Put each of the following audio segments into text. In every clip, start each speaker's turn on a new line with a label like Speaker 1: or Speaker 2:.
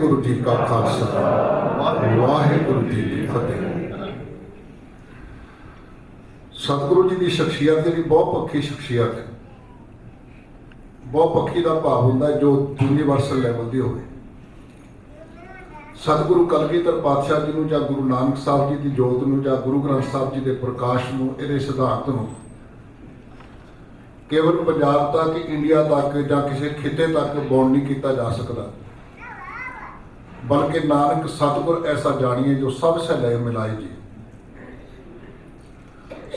Speaker 1: गुरु जी का खालसा वाहिगुरु जी की फतेह। सतगुरु जी की शख्सियत जी बहुत पक्की शख्सियत है। बहुत पक्की का भाव होंगे जो यूनीवर्सल लैवल की हो। सतगुरु कलगीधर पातशाह जी को, गुरु नानक साहब जी की जोत को, गुरु ग्रंथ साहब जी के प्रकाश को, ये सिद्धांत को केवल पंजाब तक, इंडिया तक या किसी खिते तक बाउंड नहीं किया जा सकता, बल्कि नानक सतगुर ऐसा जानिए जो सब से लय मिलाए जी।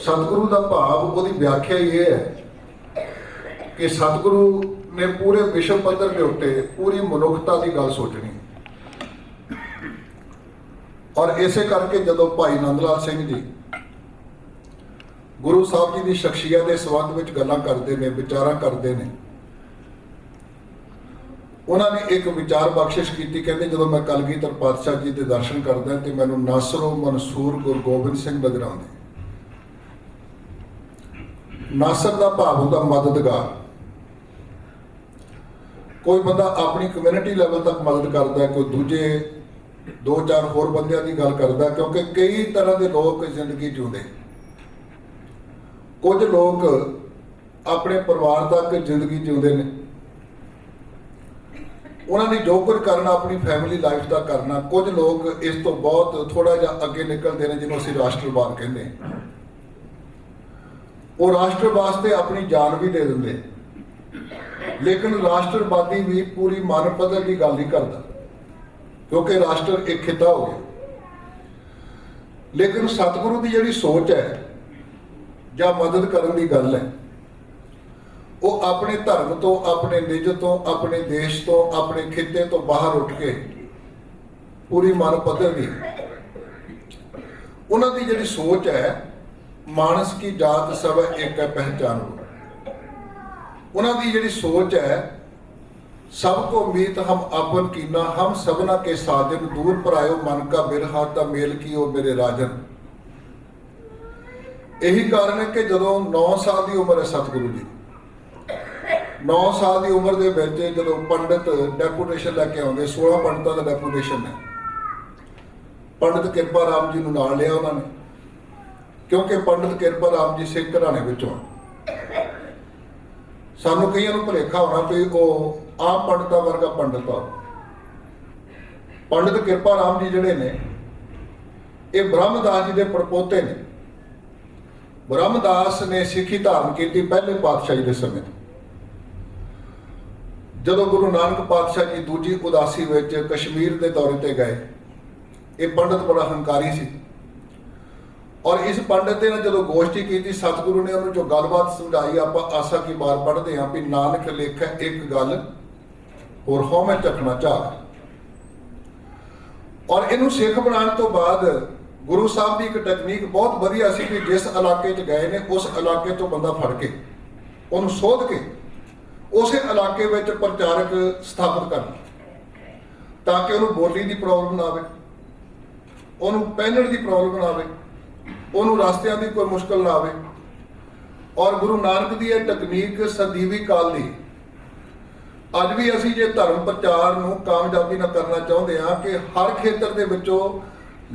Speaker 1: सतगुरु का भाव, वो व्याख्या ये है कि सतगुरु ने पूरे विश्व पद्धर के उत्ते पूरी मनुखता की गल सोचनी। और इसे करके जदों भाई नंद लाल सिंह जी गुरु साहब जी की शख्सियत के संबंध में गल्लां करते हैं, विचारां करते हैं, उन्होंने एक विचार बख्शिश की। कहते जो मैं कलगीधर पातशाह जी के दर्शन करदा तो मैनूं नासरो मंसूर गुरु गोबिंद सिंह नजर आते। नासर का भाव होंदा मददगार। कोई बंदा अपनी कम्यूनिटी लैवल तक मदद करता है, कोई दूजे दो चार होर बंदियां की गल करता, क्योंकि कई तरह के लोग जिंदगी जिउंदे। कुछ लोग अपने परिवार तक जिंदगी जिउंदे ने, उन्होंने जो कुछ करना अपनी फैमिली लाइफ का करना। कुछ लोग इस तो बहुत थोड़ा जा अगे निकलते हैं जिन्होंने असीं राष्ट्रवाद कहते हैं। वो राष्ट्र वास्ते अपनी जान भी दे देंगे, लेकिन राष्ट्रवादी भी पूरी मन पद्धर की गल नहीं करता, क्योंकि राष्ट्र एक खिता हो गया। लेकिन सतगुरु की जिहड़ी सोच है या मदद करने की गल है, वो अपने धर्म तो, अपने निज तो, अपने देश तो, अपने खिते तो बाहर उठ के पूरी मन पद्धर की उन्होंने जिहड़ी सोच है, मानस की जात सब एक है पहचान। उन्होंने जिहड़ी सोच है, सबको मीत हम अपन कीना, हम सबना के साजन, दूर पर आयो मन का बिरहा ता मेल की ओ मेरे राजन। यही कारण है कि जदों 9 साल की उम्र है सतगुरु जी, 9 साल की उम्र के जो पंडित डेपूटेशन लैके आते, 16 पंडितों का डेपूटेशन है, पंडित किरपा राम जी को नाल लिया उन्होंने, क्योंकि पंडित किरपा राम जी सिख घराने विचों। सानू कई भुलेखा होना भी वो आम पंडितों वर्गा पंडित आ। पंडित किरपा राम जी जिहड़े ने, ये ब्रह्मदास जी के पड़पोते ने। ब्रह्मदास ने सिखी धारण की पहले पातशाही के समय। जदों गुरु नानक पातशाह जी दूजी उदासी में कश्मीर के दौरे पर गए, ये पंडित बड़ा हंकारी सी। और इस पंडित ने जो गोष्ठी की, सतगुरु ने उन्होंने जो गलबात समझाई, आप आसा की बार पढ़ते हैं भी नानक लेखा एक गल और हौमे चखना चाह। और इनू सिख बनाने तो बाद गुरु साहब की एक टेक्नीक बहुत वधिया सी कि जिस इलाके च गए ने, उस इलाके तो बंदा फड़ के उन्होंने सोध के उस इलाके में प्रचारक स्थापित करना, ताकि उन्होंने बोली की प्रॉब्लम ना आए, उन्होंने पहनण की प्रॉब्लम ना आए, उन्होंने रास्तियां की कोई मुश्किल ना आए। और गुरु नानक की यह तकनीक सदीवी काल की अज भी असी जे धर्म प्रचार नूं कामयाबी ना करना चाहते हैं कि हर खेतर के विचों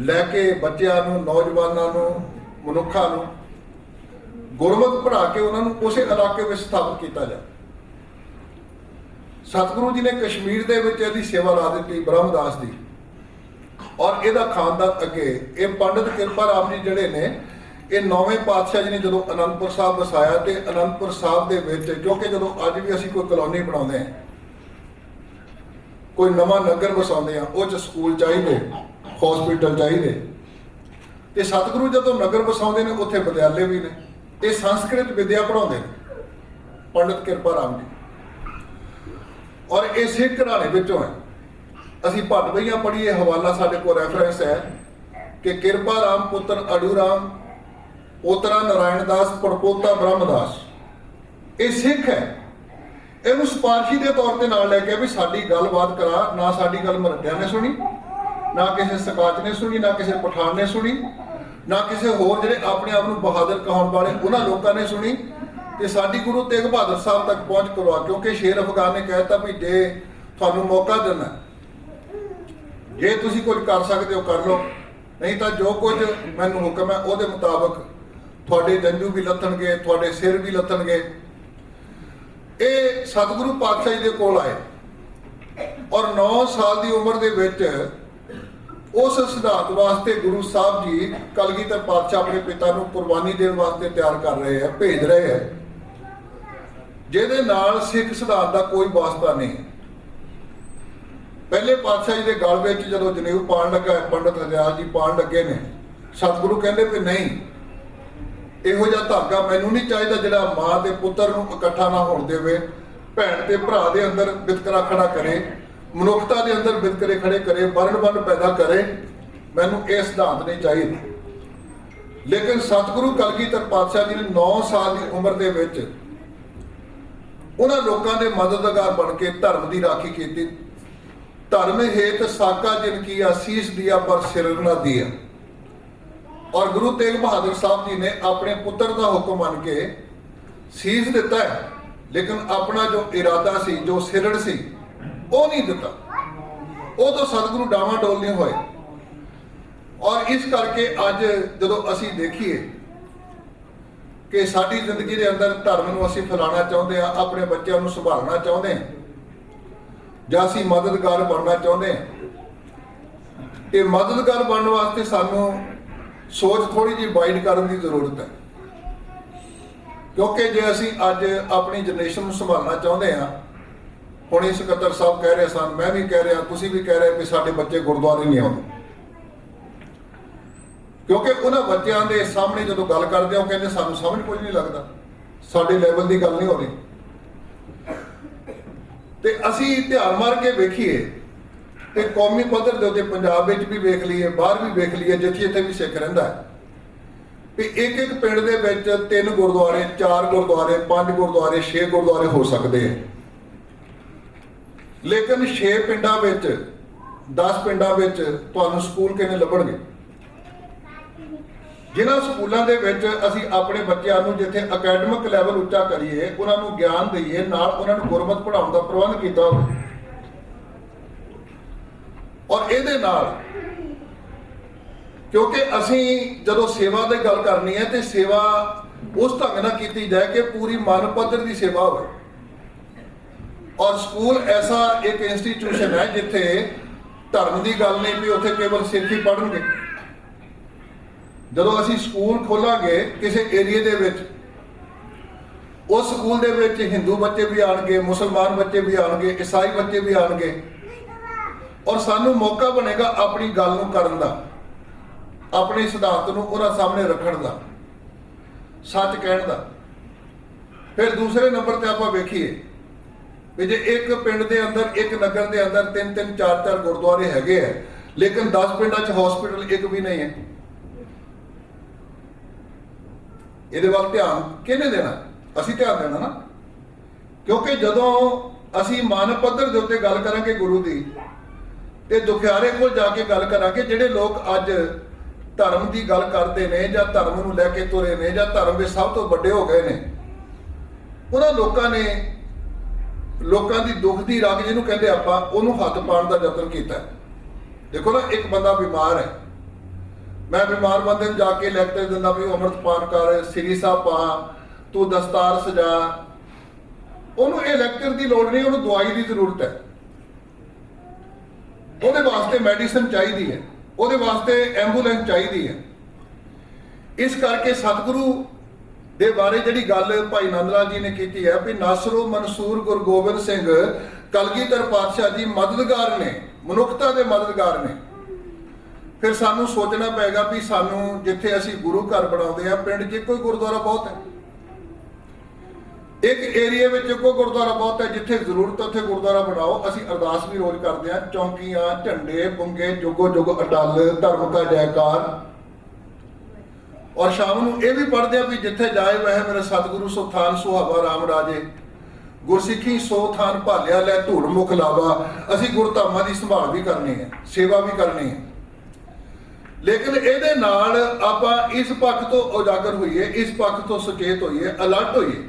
Speaker 1: लैके बच्चों नूं, नौजवानों नूं, मनुखा नूं गुरमत पढ़ा के उन्होंने उस इलाके में स्थापित किया जाए। सतगुरु जी ने कश्मीर के विच सेवा ला दी ब्रह्मदास की, और यदा खानदान अगे ये पंडित किरपा राम जी जिहड़े ने, ये 9वें पातशाह जी ने जो आनंदपुर साहब वसाया, तो आनंदपुर साहब के विच, क्योंकि जो अज भी असीं कोई कलोनी बनाते हैं, कोई नवा नगर वसाते हैं, वो स्कूल चाहिए, हॉस्पिटल चाहिए, तो सतगुरु जो नगर वसाते हैं उत्थे विद्यालय भी ने, ये संस्कृत विद्या पढ़ाते हैं पंडित किरपा राम जी। और ये सिख घराने विचों है। असीं भट बईयां पढ़ीए, हवाला साडे कोल रैफरेंस है कि किरपा राम पुत्र अडू राम, पोतरा नारायण दास, पड़पोता ब्रह्मदास, ये सिख है। इनू सिफारशी के तौर पर नाल लैके भी साडी गलबात करा, ना साडी गल मरड्या ने सुनी, ना किसी सकाच ने सुनी, ना किसी पठान ने सुनी, ना किसी होर जिहड़े अपने आप नूं बहादुर कहाउण वाले उन्हां लोकां ने सुनी। कि साडी गुरु तेग बहादुर साहब तक पहुँच करवा, क्योंकि शेर अफगान ने कहता भी जे थानू मौका देना ਜੇ ਤੁਸੀਂ ਕੁਝ ਕਰ ਸਕਦੇ ਹੋ ਕਰ ਲਓ, ਨਹੀਂ ਤਾਂ ਜੋ ਕੁਝ ਮੈਨੂੰ ਹੁਕਮ ਹੈ ਉਹਦੇ ਮੁਤਾਬਕ ਤੁਹਾਡੇ ਜੰਝੂ ਵੀ ਲੱਥਣਗੇ, ਤੁਹਾਡੇ ਸਿਰ ਵੀ ਲੱਥਣਗੇ। ਇਹ ਸਤਿਗੁਰੂ ਪਾਤਸ਼ਾਹ ਜੀ ਦੇ ਕੋਲ ਆਏ ਔਰ 9 ਸਾਲ ਦੀ ਉਮਰ ਦੇ ਵਿੱਚ ਉਸ ਸਿਧਾਂਤ ਵਾਸਤੇ ਗੁਰੂ ਸਾਹਿਬ ਜੀ ਕਲਗੀਧਰ ਪਾਤਸ਼ਾਹ ਆਪਣੇ ਪਿਤਾ ਨੂੰ ਕੁਰਬਾਨੀ ਦੇਣ ਵਾਸਤੇ ਤਿਆਰ ਕਰ ਰਹੇ ਹੈ, ਭੇਜ ਰਹੇ ਹੈ, ਜਿਹਦੇ ਨਾਲ ਸਿੱਖ ਸਿਧਾਂਤ ਦਾ ਕੋਈ ਵਾਸਤਾ ਨਹੀਂ। ਪਹਿਲੇ ਪਾਤਸ਼ਾਹ ਜੀ ਦੇ ਗਲ ਵਿੱਚ ਜਦੋਂ ਜਨੇਊ ਪਾਉਣ ਲੱਗਾ, ਪੰਡਤ ਹਰਿਆਲ ਜੀ ਪਾਉਣ ਲੱਗੇ ਨੇ, ਸਤਿਗੁਰੂ ਕਹਿੰਦੇ ਵੀ ਨਹੀਂ, ਇਹੋ ਜਿਹਾ ਧਾਗਾ ਮੈਨੂੰ ਨਹੀਂ ਚਾਹੀਦਾ ਜਿਹੜਾ ਮਾਂ ਤੇ ਪੁੱਤਰ ਨੂੰ ਇਕੱਠਾ ਨਾ ਹੋਣ ਦੇਵੇ, ਭੈਣ ਤੇ ਭਰਾ ਦੇ ਅੰਦਰ ਵਿਤਕਰਾ ਖੜਾ ਕਰੇ, ਮਨੁੱਖਤਾ ਦੇ ਅੰਦਰ ਵਿਤਕਰੇ ਖੜੇ ਕਰੇ, ਵਰਣ ਪੈਦਾ ਕਰੇ, ਮੈਨੂੰ ਇਹ ਸਿਧਾਂਤ ਨਹੀਂ ਚਾਹੀਦਾ। ਲੇਕਿਨ ਸਤਿਗੁਰੂ ਕਲਗੀਧਰ ਪਾਤਸ਼ਾਹ ਜੀ ਨੇ 9 ਸਾਲ ਦੀ ਉਮਰ ਦੇ ਵਿੱਚ ਉਹਨਾਂ ਲੋਕਾਂ ਦੇ ਮਦਦਗਾਰ ਬਣ ਕੇ ਧਰਮ ਦੀ ਰਾਖੀ ਕੀਤੀ। ਧਰਮ ਹੇਤ ਸਾਕਾ ਜਿਨ ਕੀ ਅਸੀਸ ਦਿਆ ਪਰ ਸਿਰ ਨਾ ਦਿਆ। ਔਰ ਗੁਰੂ ਤੇਗ ਬਹਾਦਰ ਸਾਹਿਬ ਜੀ ਨੇ ਆਪਣੇ ਪੁੱਤਰ ਦਾ ਹੁਕਮ ਮੰਨ ਕੇ ਸੀਸ ਦਿੱਤਾ ਹੈ, ਲੇਕਿਨ ਆਪਣਾ ਜੋ ਇਰਾਦਾ ਸੀ, ਜੋ ਸਿਰੜ ਸੀ, ਉਹ ਨਹੀਂ ਦਿੱਤਾ। ਉਹ ਤੋਂ ਸਤਿਗੁਰੂ ਡਾਵਾਡੋਲ ਨਹੀਂ ਹੋਏ। ਔਰ ਇਸ ਕਰਕੇ ਅੱਜ ਜਦੋਂ ਅਸੀਂ ਦੇਖੀਏ ਕਿ ਸਾਡੀ ਜ਼ਿੰਦਗੀ ਦੇ ਅੰਦਰ ਧਰਮ ਨੂੰ ਅਸੀਂ ਫੈਲਾਉਣਾ ਚਾਹੁੰਦੇ ਹਾਂ, ਆਪਣੇ ਬੱਚਿਆਂ ਨੂੰ ਸੰਭਾਲਣਾ ਚਾਹੁੰਦੇ ਹਾਂ, ਜਾਂ ਅਸੀਂ ਮਦਦਗਾਰ ਬਣਨਾ ਚਾਹੁੰਦੇ ਹਾਂ, ਇਹ ਮਦਦਗਾਰ ਬਣਨ ਵਾਸਤੇ ਸਾਨੂੰ ਸੋਚ ਥੋੜੀ ਜਿਹੀ ਵਾਈਡ ਕਰਨ ਦੀ ਜ਼ਰੂਰਤ ਹੈ। ਕਿਉਂਕਿ ਜੇ ਅਸੀਂ ਅੱਜ ਆਪਣੀ ਜਨਰੇਸ਼ਨ ਨੂੰ ਸੰਭਾਲਣਾ ਚਾਹੁੰਦੇ ਹਾਂ, ਹੁਣ ਇਹ ਸਕੱਤਰ ਸਾਹਿਬ ਕਹਿ ਰਹੇ ਸਨ, ਮੈਂ ਵੀ ਕਹਿ ਰਿਹਾ, ਤੁਸੀਂ ਵੀ ਕਹਿ ਰਹੇ ਕਿ ਸਾਡੇ ਬੱਚੇ ਗੁਰਦੁਆਰੇ ਨਹੀਂ ਆਉਂਦੇ, ਕਿਉਂਕਿ ਉਹਨਾਂ ਬੱਚਿਆਂ ਦੇ ਸਾਹਮਣੇ ਜਦੋਂ ਗੱਲ ਕਰਦੇ ਹੋ ਕਹਿੰਦੇ ਸਾਨੂੰ ਸਮਝ ਕੁਝ ਨਹੀਂ ਲੱਗਦਾ, ਸਾਡੇ ਲੈਵਲ ਦੀ ਗੱਲ ਨਹੀਂ ਹੋ ਰਹੀ। ਤੇ ਅਸੀਂ ਧਿਆਨ ਮਾਰ ਕੇ ਵੇਖੀਏ ਤੇ ਕੌਮੀ ਪੱਧਰ ਦੇ ਉੱਤੇ ਪੰਜਾਬ ਵਿੱਚ ਵੀ ਵੇਖ ਲਈਏ, ਬਾਹਰ ਵੀ ਵੇਖ ਲਈਏ, ਜਿੱਥੇ ਵੀ ਸਿੱਖ ਰਹਿੰਦਾ ਹੈ, ਵੀ ਇੱਕ ਪਿੰਡ ਦੇ ਵਿੱਚ 3 ਗੁਰਦੁਆਰੇ, 4 ਗੁਰਦੁਆਰੇ, 5 ਗੁਰਦੁਆਰੇ, 6 ਗੁਰਦੁਆਰੇ ਹੋ ਸਕਦੇ ਹੈ। ਲੇਕਿਨ 6 ਪਿੰਡਾਂ ਵਿੱਚ, 10 ਪਿੰਡਾਂ ਵਿੱਚ ਤੁਹਾਨੂੰ ਸਕੂਲ ਕਿੰਨੇ ਲੱਭਣਗੇ? ਜਿਨ੍ਹਾਂ ਸਕੂਲਾਂ ਦੇ ਵਿੱਚ ਅਸੀਂ ਆਪਣੇ ਬੱਚਿਆਂ ਨੂੰ ਜਿੱਥੇ ਅਕੈਡਮਿਕ ਲੈਵਲ ਉੱਚਾ ਕਰੀਏ, ਉਹਨਾਂ ਨੂੰ ਗਿਆਨ ਦਈਏ, ਨਾਲ ਉਹਨਾਂ ਨੂੰ ਗੁਰਮਤਿ ਪੜ੍ਹਾਉਣ ਦਾ ਪ੍ਰਬੰਧ ਕੀਤਾ ਹੋਵੇ। ਔਰ ਇਹਦੇ ਨਾਲ, ਕਿਉਂਕਿ ਅਸੀਂ ਜਦੋਂ ਸੇਵਾ ਦੀ ਗੱਲ ਕਰਨੀ ਹੈ ਤੇ ਸੇਵਾ ਉਸ ਢੰਗ ਨਾਲ ਕੀਤੀ ਜਾਏ ਕਿ ਪੂਰੀ ਮਨ ਪੱਧਰ ਦੀ ਸੇਵਾ ਹੋਵੇ। ਔਰ ਸਕੂਲ ਐਸਾ ਇੱਕ ਇੰਸਟੀਟਿਊਸ਼ਨ ਹੈ ਜਿੱਥੇ ਧਰਮ ਦੀ ਗੱਲ ਨਹੀਂ ਵੀ ਉੱਥੇ ਕੇਵਲ ਸਿੱਖ ਹੀ ਪੜ੍ਹਨਗੇ। ਜਦੋਂ ਅਸੀਂ ਸਕੂਲ ਖੋਲਾਂਗੇ ਕਿਸੇ ਏਰੀਏ ਦੇ ਵਿੱਚ, ਉਸ ਸਕੂਲ ਦੇ ਵਿੱਚ ਹਿੰਦੂ ਬੱਚੇ ਵੀ ਆਣਗੇ, ਮੁਸਲਮਾਨ ਬੱਚੇ ਵੀ ਆਣਗੇ, ਈਸਾਈ ਬੱਚੇ ਵੀ ਆਣਗੇ, ਔਰ ਸਾਨੂੰ ਮੌਕਾ ਬਣੇਗਾ ਆਪਣੀ ਗੱਲ ਨੂੰ ਕਰਨ ਦਾ, ਆਪਣੇ ਸਿਧਾਂਤ ਨੂੰ ਉਹਨਾਂ ਸਾਹਮਣੇ ਰੱਖਣ ਦਾ, ਸੱਚ ਕਹਿਣ ਦਾ। ਫਿਰ ਦੂਸਰੇ ਨੰਬਰ ਤੇ ਆਪਾਂ ਵੇਖੀਏ ਵੀ ਜੇ ਇੱਕ ਪਿੰਡ ਦੇ ਅੰਦਰ, ਇੱਕ ਨਗਰ ਦੇ ਅੰਦਰ 3-3, 4-4 ਗੁਰਦੁਆਰੇ ਹੈਗੇ ਆ, ਲੇਕਿਨ 10 ਪਿੰਡਾਂ 'ਚ ਹਸਪੀਟਲ ਇੱਕ ਵੀ ਨਹੀਂ ਹੈ, ਇਹਦੇ ਵੱਲ ਧਿਆਨ ਕਿਹਨੇ ਦੇਣਾ? ਅਸੀਂ ਧਿਆਨ ਦੇਣਾ ਨਾ। ਕਿਉਂਕਿ ਜਦੋਂ ਅਸੀਂ ਮਨ ਪੱਧਰ ਦੇ ਉੱਤੇ ਗੱਲ ਕਰਾਂਗੇ ਗੁਰੂ ਦੀ, ਤੇ ਦੁਖਿਆਰੇ ਕੋਲ ਜਾ ਕੇ ਗੱਲ ਕਰਾਂਗੇ, ਜਿਹੜੇ ਲੋਕ ਅੱਜ ਧਰਮ ਦੀ ਗੱਲ ਕਰਦੇ ਨੇ ਜਾਂ ਧਰਮ ਨੂੰ ਲੈ ਕੇ ਤੁਰੇ ਨੇ ਜਾਂ ਧਰਮ ਵਿੱਚ ਸਭ ਤੋਂ ਵੱਡੇ ਹੋ ਗਏ ਨੇ, ਉਹਨਾਂ ਲੋਕਾਂ ਨੇ ਲੋਕਾਂ ਦੀ ਦੁੱਖ ਦੀ ਰਗ ਜਿਹਨੂੰ ਕਹਿੰਦੇ ਆਪਾਂ, ਉਹਨੂੰ ਹੱਥ ਪਾਉਣ ਦਾ ਯਤਨ ਕੀਤਾ। ਦੇਖੋ ਨਾ, ਇੱਕ ਬੰਦਾ ਬਿਮਾਰ ਹੈ, ਮੈਂ ਬਿਮਾਰ ਬੰਦੇ ਨੂੰ ਜਾ ਕੇ ਲੈਕਚਰ ਦਿੰਦਾ ਵੀ ਅੰਮ੍ਰਿਤ ਪਾਨ ਕਰ, ਸ੍ਰੀ ਸਾਹਿਬ ਪਾ, ਤੂੰ ਦਸਤਾਰ ਸਜਾ, ਉਹਨੂੰ ਇਹ ਲੈਕਚਰ ਦੀ ਲੋੜ ਨਹੀਂ, ਉਹਨੂੰ ਦਵਾਈ ਦੀ ਜ਼ਰੂਰਤ ਹੈ। ਉਹਦੇ ਵਾਸਤੇ ਮੈਡੀਸਨ ਚਾਹੀਦੀ ਹੈ, ਉਹਦੇ ਵਾਸਤੇ ਐਂਬੂਲੈਂਸ ਚਾਹੀਦੀ ਹੈ। ਇਸ ਕਰਕੇ ਸਤਿਗੁਰੂ ਦੇ ਬਾਰੇ ਜਿਹੜੀ ਗੱਲ ਭਾਈ ਨੰਦ ਲਾਲ ਜੀ ਨੇ ਕੀਤੀ ਹੈ ਵੀ ਨਾਸਰੋ ਮਨਸੂਰ ਗੁਰੂ ਗੋਬਿੰਦ ਸਿੰਘ ਕਲਗੀਧਰ ਪਾਤਸ਼ਾਹ ਜੀ ਮਦਦਗਾਰ ਨੇ, ਮਨੁੱਖਤਾ ਦੇ ਮਦਦਗਾਰ ਨੇ। ਫਿਰ ਸਾਨੂੰ ਸੋਚਣਾ ਪਏਗਾ ਵੀ ਸਾਨੂੰ ਜਿੱਥੇ ਅਸੀਂ ਗੁਰੂ ਘਰ ਬਣਾਉਂਦੇ ਆ, ਪਿੰਡ 'ਚ ਇੱਕੋ ਹੀ ਗੁਰਦੁਆਰਾ ਬਹੁਤ ਹੈ, ਇੱਕ ਏਰੀਆ ਵਿੱਚ ਇੱਕੋ ਗੁਰਦੁਆਰਾ ਬਹੁਤ ਹੈ, ਜਿੱਥੇ ਜ਼ਰੂਰਤ ਉੱਥੇ ਗੁਰਦੁਆਰਾ ਬਣਾਓ। ਅਸੀਂ ਅਰਦਾਸ ਵੀ ਰੋਜ਼ ਕਰਦੇ ਹਾਂ, ਚੌਂਕੀਆਂ, ਝੰਡੇ, ਬੁੰਗੇ, ਜੁਗੋ ਜੁਗ ਅਟਲ, ਧਰਮ ਕਾ ਜੈਕਾਰ। ਔਰ ਸ਼ਾਮ ਨੂੰ ਇਹ ਵੀ ਪੜ੍ਹਦੇ ਆ ਵੀ ਜਿੱਥੇ ਜਾਏ ਵਹਿ ਮੇਰੇ ਸਤਿਗੁਰੂ ਸੋ ਥਾਨ ਸੁਹਾਵਾ ਰਾਮ ਰਾਜੇ, ਗੁਰਸਿੱਖੀ ਸੋ ਥਾਨ ਭਾਲਿਆ ਲੈ ਧੂੜ ਮੁਖ ਲਾਵਾ। ਅਸੀਂ ਗੁਰਧਾਮਾਂ ਦੀ ਸੰਭਾਲ ਵੀ ਕਰਨੀ ਹੈ, ਸੇਵਾ ਵੀ ਕਰਨੀ ਹੈ। ਲੇਕਿਨ ਇਹਦੇ ਨਾਲ ਆਪਾਂ ਇਸ ਪੱਖ ਤੋਂ ਉਜਾਗਰ ਹੋਈਏ, ਇਸ ਪੱਖ ਤੋਂ ਸੁਚੇਤ ਹੋਈਏ, ਅਲਰਟ ਹੋਈਏ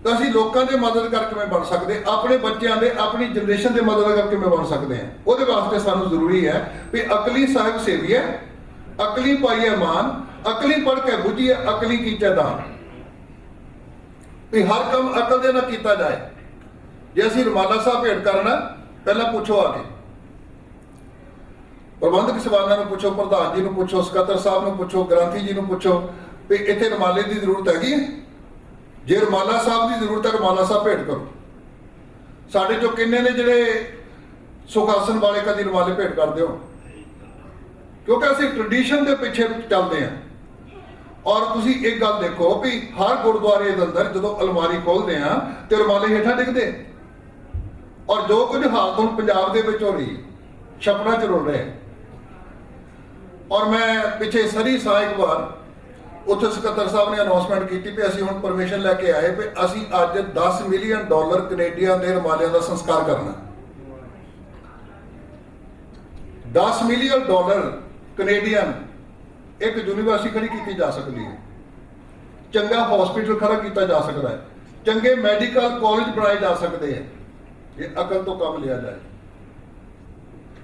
Speaker 1: ਤਾਂ ਅਸੀਂ ਲੋਕਾਂ ਦੇ ਮਦਦ ਕਰਕੇ ਕਿਵੇਂ ਬਣ ਸਕਦੇ, ਆਪਣੇ ਬੱਚਿਆਂ ਦੇ, ਆਪਣੀ ਜਨਰੇਸ਼ਨ ਦੇ ਮਦਦ ਕਰਕੇ ਕਿਵੇਂ ਬਣ ਸਕਦੇ ਹਾਂ। ਉਹਦੇ ਵਾਸਤੇ ਸਾਨੂੰ ਜ਼ਰੂਰੀ ਹੈ ਵੀ ਅਕਲੀ ਸਾਹਿਬ ਸੇਵੀਏ, ਅਕਲੀ ਪਾਈਏ ਮਾਨ, ਅਕਲੀ ਪੜ੍ਹ ਕੇ ਬੁੱਝੀਏ, ਅਕਲੀ ਕੀਤੇ ਦਾਨ। ਵੀ ਹਰ ਕੰਮ ਅਕਲ ਦੇ ਨਾਲ ਕੀਤਾ ਜਾਏ। ਜੇ ਅਸੀਂ ਰੁਮਾਲਾ ਸਾਹਿਬ ਭੇਟ ਕਰਨਾ, ਪਹਿਲਾਂ ਪੁੱਛੋ ਆ ਕੇ ਪ੍ਰਬੰਧਕ ਸਭਾਵਾਂ ਨੂੰ ਪੁੱਛੋ, ਪ੍ਰਧਾਨ ਜੀ ਨੂੰ ਪੁੱਛੋ, ਸਕੱਤਰ ਸਾਹਿਬ ਨੂੰ ਪੁੱਛੋ, ਗ੍ਰੰਥੀ ਜੀ ਨੂੰ ਪੁੱਛੋ ਵੀ ਇੱਥੇ ਰੁਮਾਲੇ ਦੀ ਜ਼ਰੂਰਤ ਹੈਗੀ ਹੈ। ਜੇ ਰੁਮਾਲਾ ਸਾਹਿਬ ਦੀ ਜ਼ਰੂਰਤ ਹੈ, ਰੁਮਾਲਾ ਸਾਹਿਬ ਭੇਟ ਕਰੋ। ਸਾਡੇ ਚੋਂ ਕਿੰਨੇ ਨੇ ਜਿਹੜੇ ਸੁਖਾਸਨ ਵਾਲੇ ਕਦੀ ਰੁਮਾਲੇ ਭੇਟ ਕਰਦੇ ਹੋ? ਕਿਉਂਕਿ ਅਸੀਂ ਟ੍ਰੈਡੀਸ਼ਨ ਦੇ ਪਿੱਛੇ ਚੱਲਦੇ ਹਾਂ। ਔਰ ਤੁਸੀਂ ਇੱਕ ਗੱਲ ਦੇਖੋ ਵੀ ਹਰ ਗੁਰਦੁਆਰੇ ਦੇ ਅੰਦਰ ਜਦੋਂ ਅਲਮਾਰੀ ਖੋਲਦੇ ਆ ਤੇ ਰੁਮਾਲੇ ਹੇਠਾਂ ਡਿੱਗਦੇ, ਔਰ ਜੋ ਕੁਝ ਹਾਲਤ ਹੁਣ ਪੰਜਾਬ ਦੇ ਵਿੱਚ ਹੋ ਰਹੀ, ਛਪੜਾ ਚ ਰੁਲ ਰਿਹਾ। ਔਰ ਮੈਂ ਪਿੱਛੇ ਸਰੀ ਸਾਂ ਇੱਕ ਵਾਰ, ਉੱਥੇ ਸਕੱਤਰ ਸਾਹਿਬ ਨੇ ਅਨਾਉਂਸਮੈਂਟ ਕੀਤੀ ਵੀ ਅਸੀਂ ਹੁਣ ਪਰਮਿਸ਼ਨ ਲੈ ਕੇ ਆਏ ਵੀ ਅਸੀਂ ਅੱਜ $10 ਮਿਲੀਅਨ ਕੈਨੇਡੀਅਨ ਦੇ ਰੁਮਾਲਿਆਂ ਦਾ ਸੰਸਕਾਰ ਕਰਨਾ। $10 ਮਿਲੀਅਨ ਕੈਨੇਡੀਅਨ ਇੱਕ ਯੂਨੀਵਰਸਿਟੀ ਖੜੀ ਕੀਤੀ ਜਾ ਸਕਦੀ ਹੈ, ਚੰਗਾ ਹਸਪੀਟਲ ਖੜਾ ਕੀਤਾ ਜਾ ਸਕਦਾ ਹੈ, ਚੰਗੇ ਮੈਡੀਕਲ ਕਾਲਜ ਬਣਾਏ ਜਾ ਸਕਦੇ ਹੈ, ਜੇ ਅਕਲ ਤੋਂ ਕੰਮ ਲਿਆ ਜਾਏ।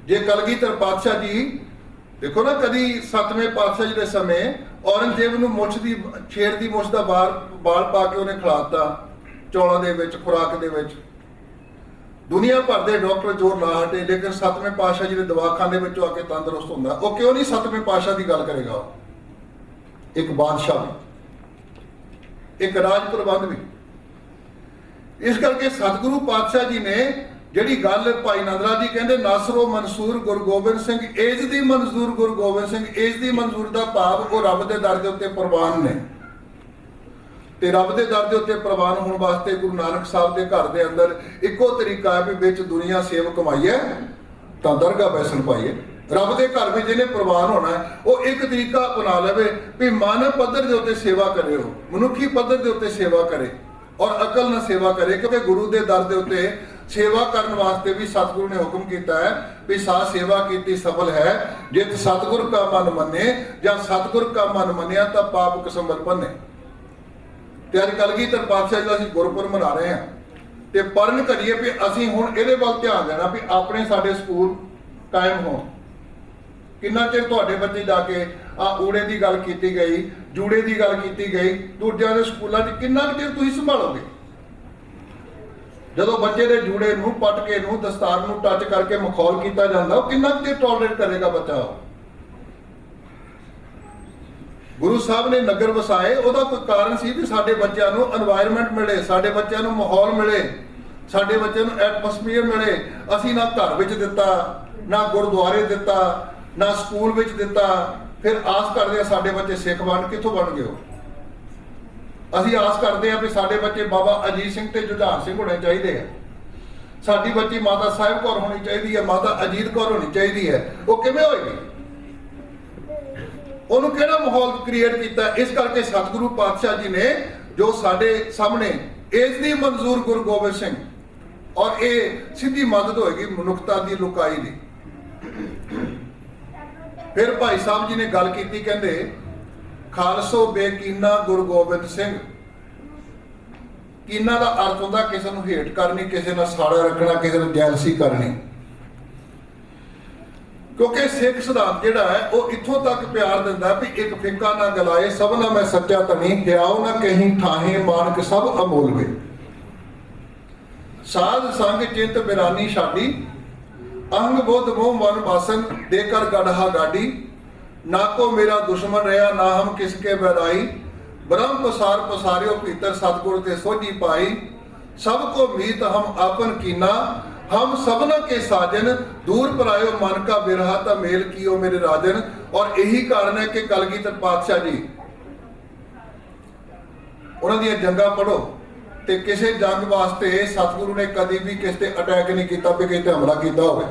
Speaker 1: ਜੇ ਕਲਗੀਧਰ ਪਾਤਸ਼ਾਹ ਜੀ ਦੇਖੋ ਨਾ, ਕਦੀ 7ਵੇਂ ਪਾਤਸ਼ਾਹ ਜੀ ਦੇ ਸਮੇਂ ਔਰੰਗਜ਼ੇਬ ਨੂੰ ਮੁੱਛ ਦੀ, ਛੇੜ ਦੀ ਮੁੱਛ ਦਾ ਬਾਲ ਪਾ ਕੇ ਉਹਨੇ ਖਿਲਾਤਾ ਚੌਲਾਂ ਦੇ ਵਿੱਚ, ਖੁਰਾਕ ਦੇ ਵਿੱਚ। ਦੁਨੀਆ ਭਰ ਦੇ ਡਾਕਟਰ ਜ਼ੋਰ ਲਾ ਹਟੇ, ਲੇਕਿਨ 7ਵੇਂ ਪਾਤਸ਼ਾਹ ਜੀ ਦੇ ਦਵਾਖਾਨੇ ਵਿੱਚੋਂ ਆ ਕੇ ਤੰਦਰੁਸਤ ਹੁੰਦਾ। ਉਹ ਕਿਉਂ ਨਹੀਂ 7ਵੇਂ ਪਾਤਸ਼ਾਹ ਦੀ ਗੱਲ ਕਰੇਗਾ? ਇੱਕ ਬਾਦਸ਼ਾਹ ਵੀ, ਇੱਕ ਰਾਜ ਪ੍ਰਬੰਧ ਵੀ। ਇਸ ਕਰਕੇ ਸਤਿਗੁਰੂ ਪਾਤਸ਼ਾਹ ਜੀ ਨੇ ਜਿਹੜੀ ਗੱਲ ਭਾਈ ਨੰਦ ਲਾਲ ਜੀ ਕਹਿੰਦੇ ਨਾਸਰੋ ਮਨਸੂਰ ਗੁਰੂ ਗੋਬਿੰਦ ਸਿੰਘ, ਏਜ ਦੀ ਮਨਜ਼ੂਰ ਗੁਰੂ ਗੋਬਿੰਦ ਸਿੰਘ, ਏਜ ਦੀ ਮਨਜ਼ੂਰ ਦਾ ਭਾਵ ਉਹ ਰੱਬ ਦੇ ਦਰ ਦੇ ਉੱਤੇ ਪ੍ਰਵਾਨ ਨੇ। ਤੇ ਰੱਬ ਦੇ ਦਰ ਦੇ ਉੱਤੇ ਪ੍ਰਵਾਨ ਹੋਣ ਵਾਸਤੇ ਗੁਰੂ ਨਾਨਕ ਸਾਹਿਬ ਦੇ ਘਰ ਦੇ ਅੰਦਰ ਇੱਕੋ ਤਰੀਕਾ ਹੈ ਵੀ ਵਿੱਚ ਦੁਨੀਆ ਸੇਵ ਕਮਾਈਏ ਤਾਂ ਦਰਗਾਹ ਬੈਸਣ ਪਾਈਏ। ਰੱਬ ਦੇ ਘਰ ਵਿੱਚ ਜਿਹਨੇ ਪ੍ਰਵਾਨ ਹੋਣਾ ਹੈ ਉਹ ਇੱਕ ਤਰੀਕਾ ਅਪਣਾ ਲਵੇ ਵੀ ਮਾਨਵ ਪੱਧਰ ਦੇ ਉੱਤੇ ਸੇਵਾ ਕਰੇ, ਉਹ ਮਨੁੱਖੀ ਪੱਧਰ ਦੇ ਉੱਤੇ ਸੇਵਾ ਕਰੇ ਔਰ ਅਕਲ ਨਾਲ ਸੇਵਾ ਕਰੇ। ਕਿਉਂਕਿ ਗੁਰੂ ਦੇ ਦਰ ਦੇ ਉੱਤੇ ਸੇਵਾ ਕਰਨ ਵਾਸਤੇ ਵੀ ਸਤਿਗੁਰੂ ਨੇ ਹੁਕਮ ਕੀਤਾ ਹੈ ਵੀ ਸਾ ਸੇਵਾ ਕੀਤੀ ਸਫਲ ਹੈ, ਜੇ ਸਤਿਗੁਰ ਕਾ ਮਨ ਮੰਨੇ ਜਾਂ ਸਤਿਗੁਰ ਕਾ ਮਨ ਮੰਨਿਆ ਤਾਂ ਪਾਪ ਕਸੰਬਲ ਭੰਨੇ। ਤੇ ਅੱਜ ਕਲਗੀਧਰ ਪਾਤਸ਼ਾਹ ਜੀ ਦਾ ਅਸੀਂ ਗੁਰਪੁਰਬ ਮਨਾ ਰਹੇ ਹਾਂ ਤੇ ਪਰਨ ਕਰੀਏ ਵੀ ਅਸੀਂ ਹੁਣ ਇਹਦੇ ਵੱਲ ਧਿਆਨ ਦੇਣਾ ਵੀ ਆਪਣੇ ਸਾਡੇ ਸਕੂਲ ਕਾਇਮ ਹੋਣ। ਕਿੰਨਾ ਚਿਰ ਤੁਹਾਡੇ ਬੱਚੇ ਜਾ ਕੇ ਆ ਊੜੇ ਦੀ ਗੱਲ ਕੀਤੀ ਗਈ, ਜੂੜੇ ਦੀ ਗੱਲ ਕੀਤੀ ਗਈ, ਦੂਜਿਆਂ ਦੇ ਸਕੂਲਾਂ 'ਚ ਕਿੰਨਾ ਕੁ ਚਿਰ ਤੁਸੀਂ ਸੰਭਾਲੋਗੇ? ਜਦੋਂ ਬੱਚੇ ਦੇ ਜੂੜੇ ਨੂੰ, ਪਟਕੇ ਨੂੰ, ਦਸਤਾਰ ਨੂੰ ਟੱਚ ਕਰਕੇ ਮਖੌਲ ਕੀਤਾ ਜਾਂਦਾ, ਉਹ ਕਿੰਨਾ ਕੁ ਚਿਰ ਟੋਲਰੇਟ ਕਰੇਗਾ ਬੱਚਾ? ਗੁਰੂ ਸਾਹਿਬ ਨੇ ਨਗਰ ਵਸਾਏ, ਉਹਦਾ ਕੋਈ ਕਾਰਨ ਸੀ ਵੀ ਸਾਡੇ ਬੱਚਿਆਂ ਨੂੰ এনवायरमेंट ਮਿਲੇ, ਸਾਡੇ ਬੱਚਿਆਂ ਨੂੰ ਮਾਹੌਲ ਮਿਲੇ, ਸਾਡੇ ਬੱਚਿਆਂ ਨੂੰ ਐਟਮੋਸਫੀਅਰ ਮਿਲੇ। ਅਸੀਂ ਨਾ ਘਰ ਵਿੱਚ ਦਿੱਤਾ, ਨਾ ਗੁਰਦੁਆਰੇ ਦਿੱਤਾ, ਨਾ ਸਕੂਲ ਵਿੱਚ ਦਿੱਤਾ। ਫਿਰ ਆਸ ਕਰਦੇ ਆ ਸਾਡੇ ਬੱਚੇ ਸਿੱਖ ਬਣ, ਕਿੱਥੋਂ ਬਣ ਗਏ? ਅਸੀਂ ਆਸ ਕਰਦੇ ਆ ਵੀ ਸਾਡੇ ਬੱਚੇ ਬਾਬਾ ਅਜੀਤ ਸਿੰਘ ਤੇ ਜੁਝਾਰ ਸਿੰਘ ਹੋਣੇ ਚਾਹੀਦੇ ਆ, ਸਾਡੀ ਬੱਚੀ ਮਾਤਾ ਸਾਹਿਬ ਕੌਰ ਹੋਣੀ ਚਾਹੀਦੀ ਹੈ, ਮਾਤਾ ਅਜੀਤ ਕੌਰ ਹੋਣੀ ਚਾਹੀਦੀ ਹੈ। ਉਹ ਕਿਵੇਂ ਹੋਏਗੀ? ਉਹਨੂੰ ਕਿਹੜਾ ਮਾਹੌਲ ਕ੍ਰੀਏਟ ਕੀਤਾ? ਇਸ ਕਰਕੇ ਸਤਿਗੁਰੂ ਪਾਤਸ਼ਾਹ ਜੀ ਨੇ ਜੋ ਸਾਡੇ ਸਾਹਮਣੇ ਏਜ ਦੀ ਮਨਜ਼ੂਰ ਗੁਰੂ ਗੋਬਿੰਦ ਸਿੰਘ, ਔਰ ਇਹ ਸਿੱਧੀ ਮਦਦ ਹੋਏਗੀ ਮਨੁੱਖਤਾ ਦੀ ਲੁਕਾਈ ਦੀ। ਫਿਰ ਭਾਈ ਸਾਹਿਬ ਜੀ ਨੇ ਗੱਲ ਕੀਤੀ, ਕਹਿੰਦੇ ਖਾਲਸੋ ਬੇਕੀਨਾ ਗੁਰੂ ਗੋਬਿੰਦ ਸਿੰਘ। ਕੀਨਾ ਦਾ ਅਰਥ ਹੁੰਦਾ ਕਿਸੇ ਨੂੰ ਹੇਠ ਕਰਨੀ, ਕਿਸੇ ਨਾਲ ਸਾੜਾ ਰੱਖਣਾ, ਕਿਸੇ ਨੂੰ ਜੈਲਸੀ ਕਰਨੀ। ਕਿਉਂਕਿ ਸਿੱਖ ਸਿਧਾਂਤ ਜਿਹੜਾ ਹੈ ਉਹ ਇੱਥੋਂ ਤੱਕ ਪਿਆਰ ਦਿੰਦਾ ਵੀ ਇੱਕ ਫਿੱਕਾ ਨਾ ਗਲਾਏ, ਸਭਨਾ ਮੈਂ ਸੱਚਾ ਧਨੀ, ਹਿਆਉ ਨਾ ਕਹੀਂ ਠਾਹੇ, ਮਾਨਕ ਸਭ ਅਮੋਲ ਵੇ। ਸਾਧ ਸੰਗ ਚਿੰਤ ਬਿਰਾਨੀ ਛਾਡੀ, ਅੰਗ ਬੁੱਧ ਮੋਹ ਮਨ ਵਾਸਨ, ਦੇ ਕਰ ਗੜਹਾ ਗਾਡੀ। ਨਾ ਕੋ ਮੇਰਾ ਦੁਸ਼ਮਨ ਰਿਹਾ, ਨਾ ਹਮ ਕਿਸਕੇ ਬੈਰਾਈ। ਬ੍ਰਹਮ ਪਸਾਰ ਪਸਾਰਿਓ ਭੀਤਰ, ਸਤਿਗੁਰ ਤੇ ਸੋਝੀ ਪਾਈ। ਸਭ ਕੋ ਮੀਤ ਹਮ ਆਪਨ ਕੀਨਾ, हम सबना के साजन, दूर परायो मन का बिरहा, ता मेल कियो मेरे राजन। और यही कारण है कि कलगीधर पातशाह जी उन्हां दी जंगां पढ़ो ते किसी जंग वास्ते सतगुरु ने कभी भी किसी ते अटैक नहीं किया भी किसी ते हमला किया होवे।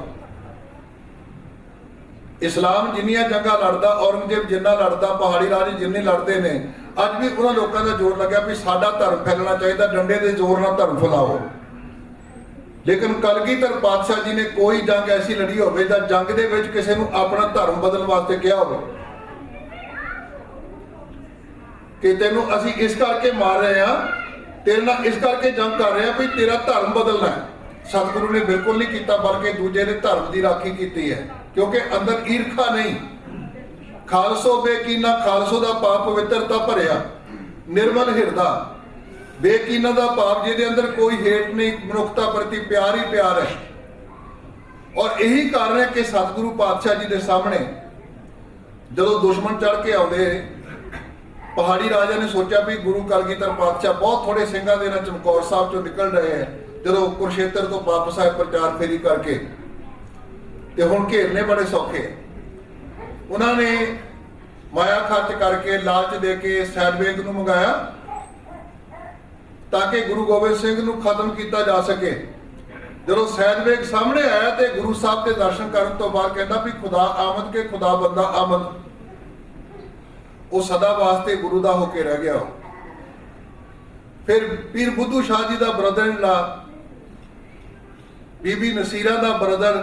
Speaker 1: इस्लाम जिन्नियां जंगां लड़दा, औरंगजेब जिन्ना लड़दा, पहाड़ी राजे जिन्ने लड़ते ने, अज भी उन्हां लोकां दा जोर लग्या भी साडा धर्म फैलना चाहिए, डंडे दे जोर नाल धर्म फैलाओ। लेकिन कलगीधर पातशाह जी ने कोई जंग ऐसी लड़ी होवे जां जंग दे विच किसी नूं अपना धर्म बदलण वास्ते कहा होवे कि तैनूं असीं इस करके मार रहे हां तेरे नाल इस करके जंग कर रहे हैं भी तेरा धर्म बदलना है। सतगुरु ने बिल्कुल नहीं किया, बल्कि दूजे ने धर्म की राखी की है, क्योंकि अंदर ईर्खा नहीं। खालसो बेकीना खालसो का पाप पवित्रता भरिया निर्मल हिरदा, बेकीना का पाप जिहदे अंदर कोई हेट नहीं, मनुखता प्रति प्यार ही प्यार है। और यही कारण है कि सतगुरु पातशाह जी के सामने जो दुश्मन चढ़ के आते, पहाड़ी राजा ने सोचा भी गुरु कलगीधर पातशाह बहुत थोड़े सिंघां दे नाल चमकौर साहब चों निकल रहे हैं, जो कुरुक्षेत्र तो वापस आए प्रचार फेरी करके, तो हुण घेरने बड़े सौखे। उन्होंने माया खर्च करके लालच दे के सैदबेग नूं मंगाया ताकि गुरु गोबिंद सिंह नूं खत्म किया जा सके। जो सैदबेग सामने आया तो गुरु साहब के दर्शन करने तो बाद कहता भी खुदा आमद के खुदा बंदा आमद, वो सदा वास्ते गुरु दा होके रह गया। फिर पीर बुद्धू शाह जी का ब्रदर इन ला, बीबी नसीरा का ब्रदर,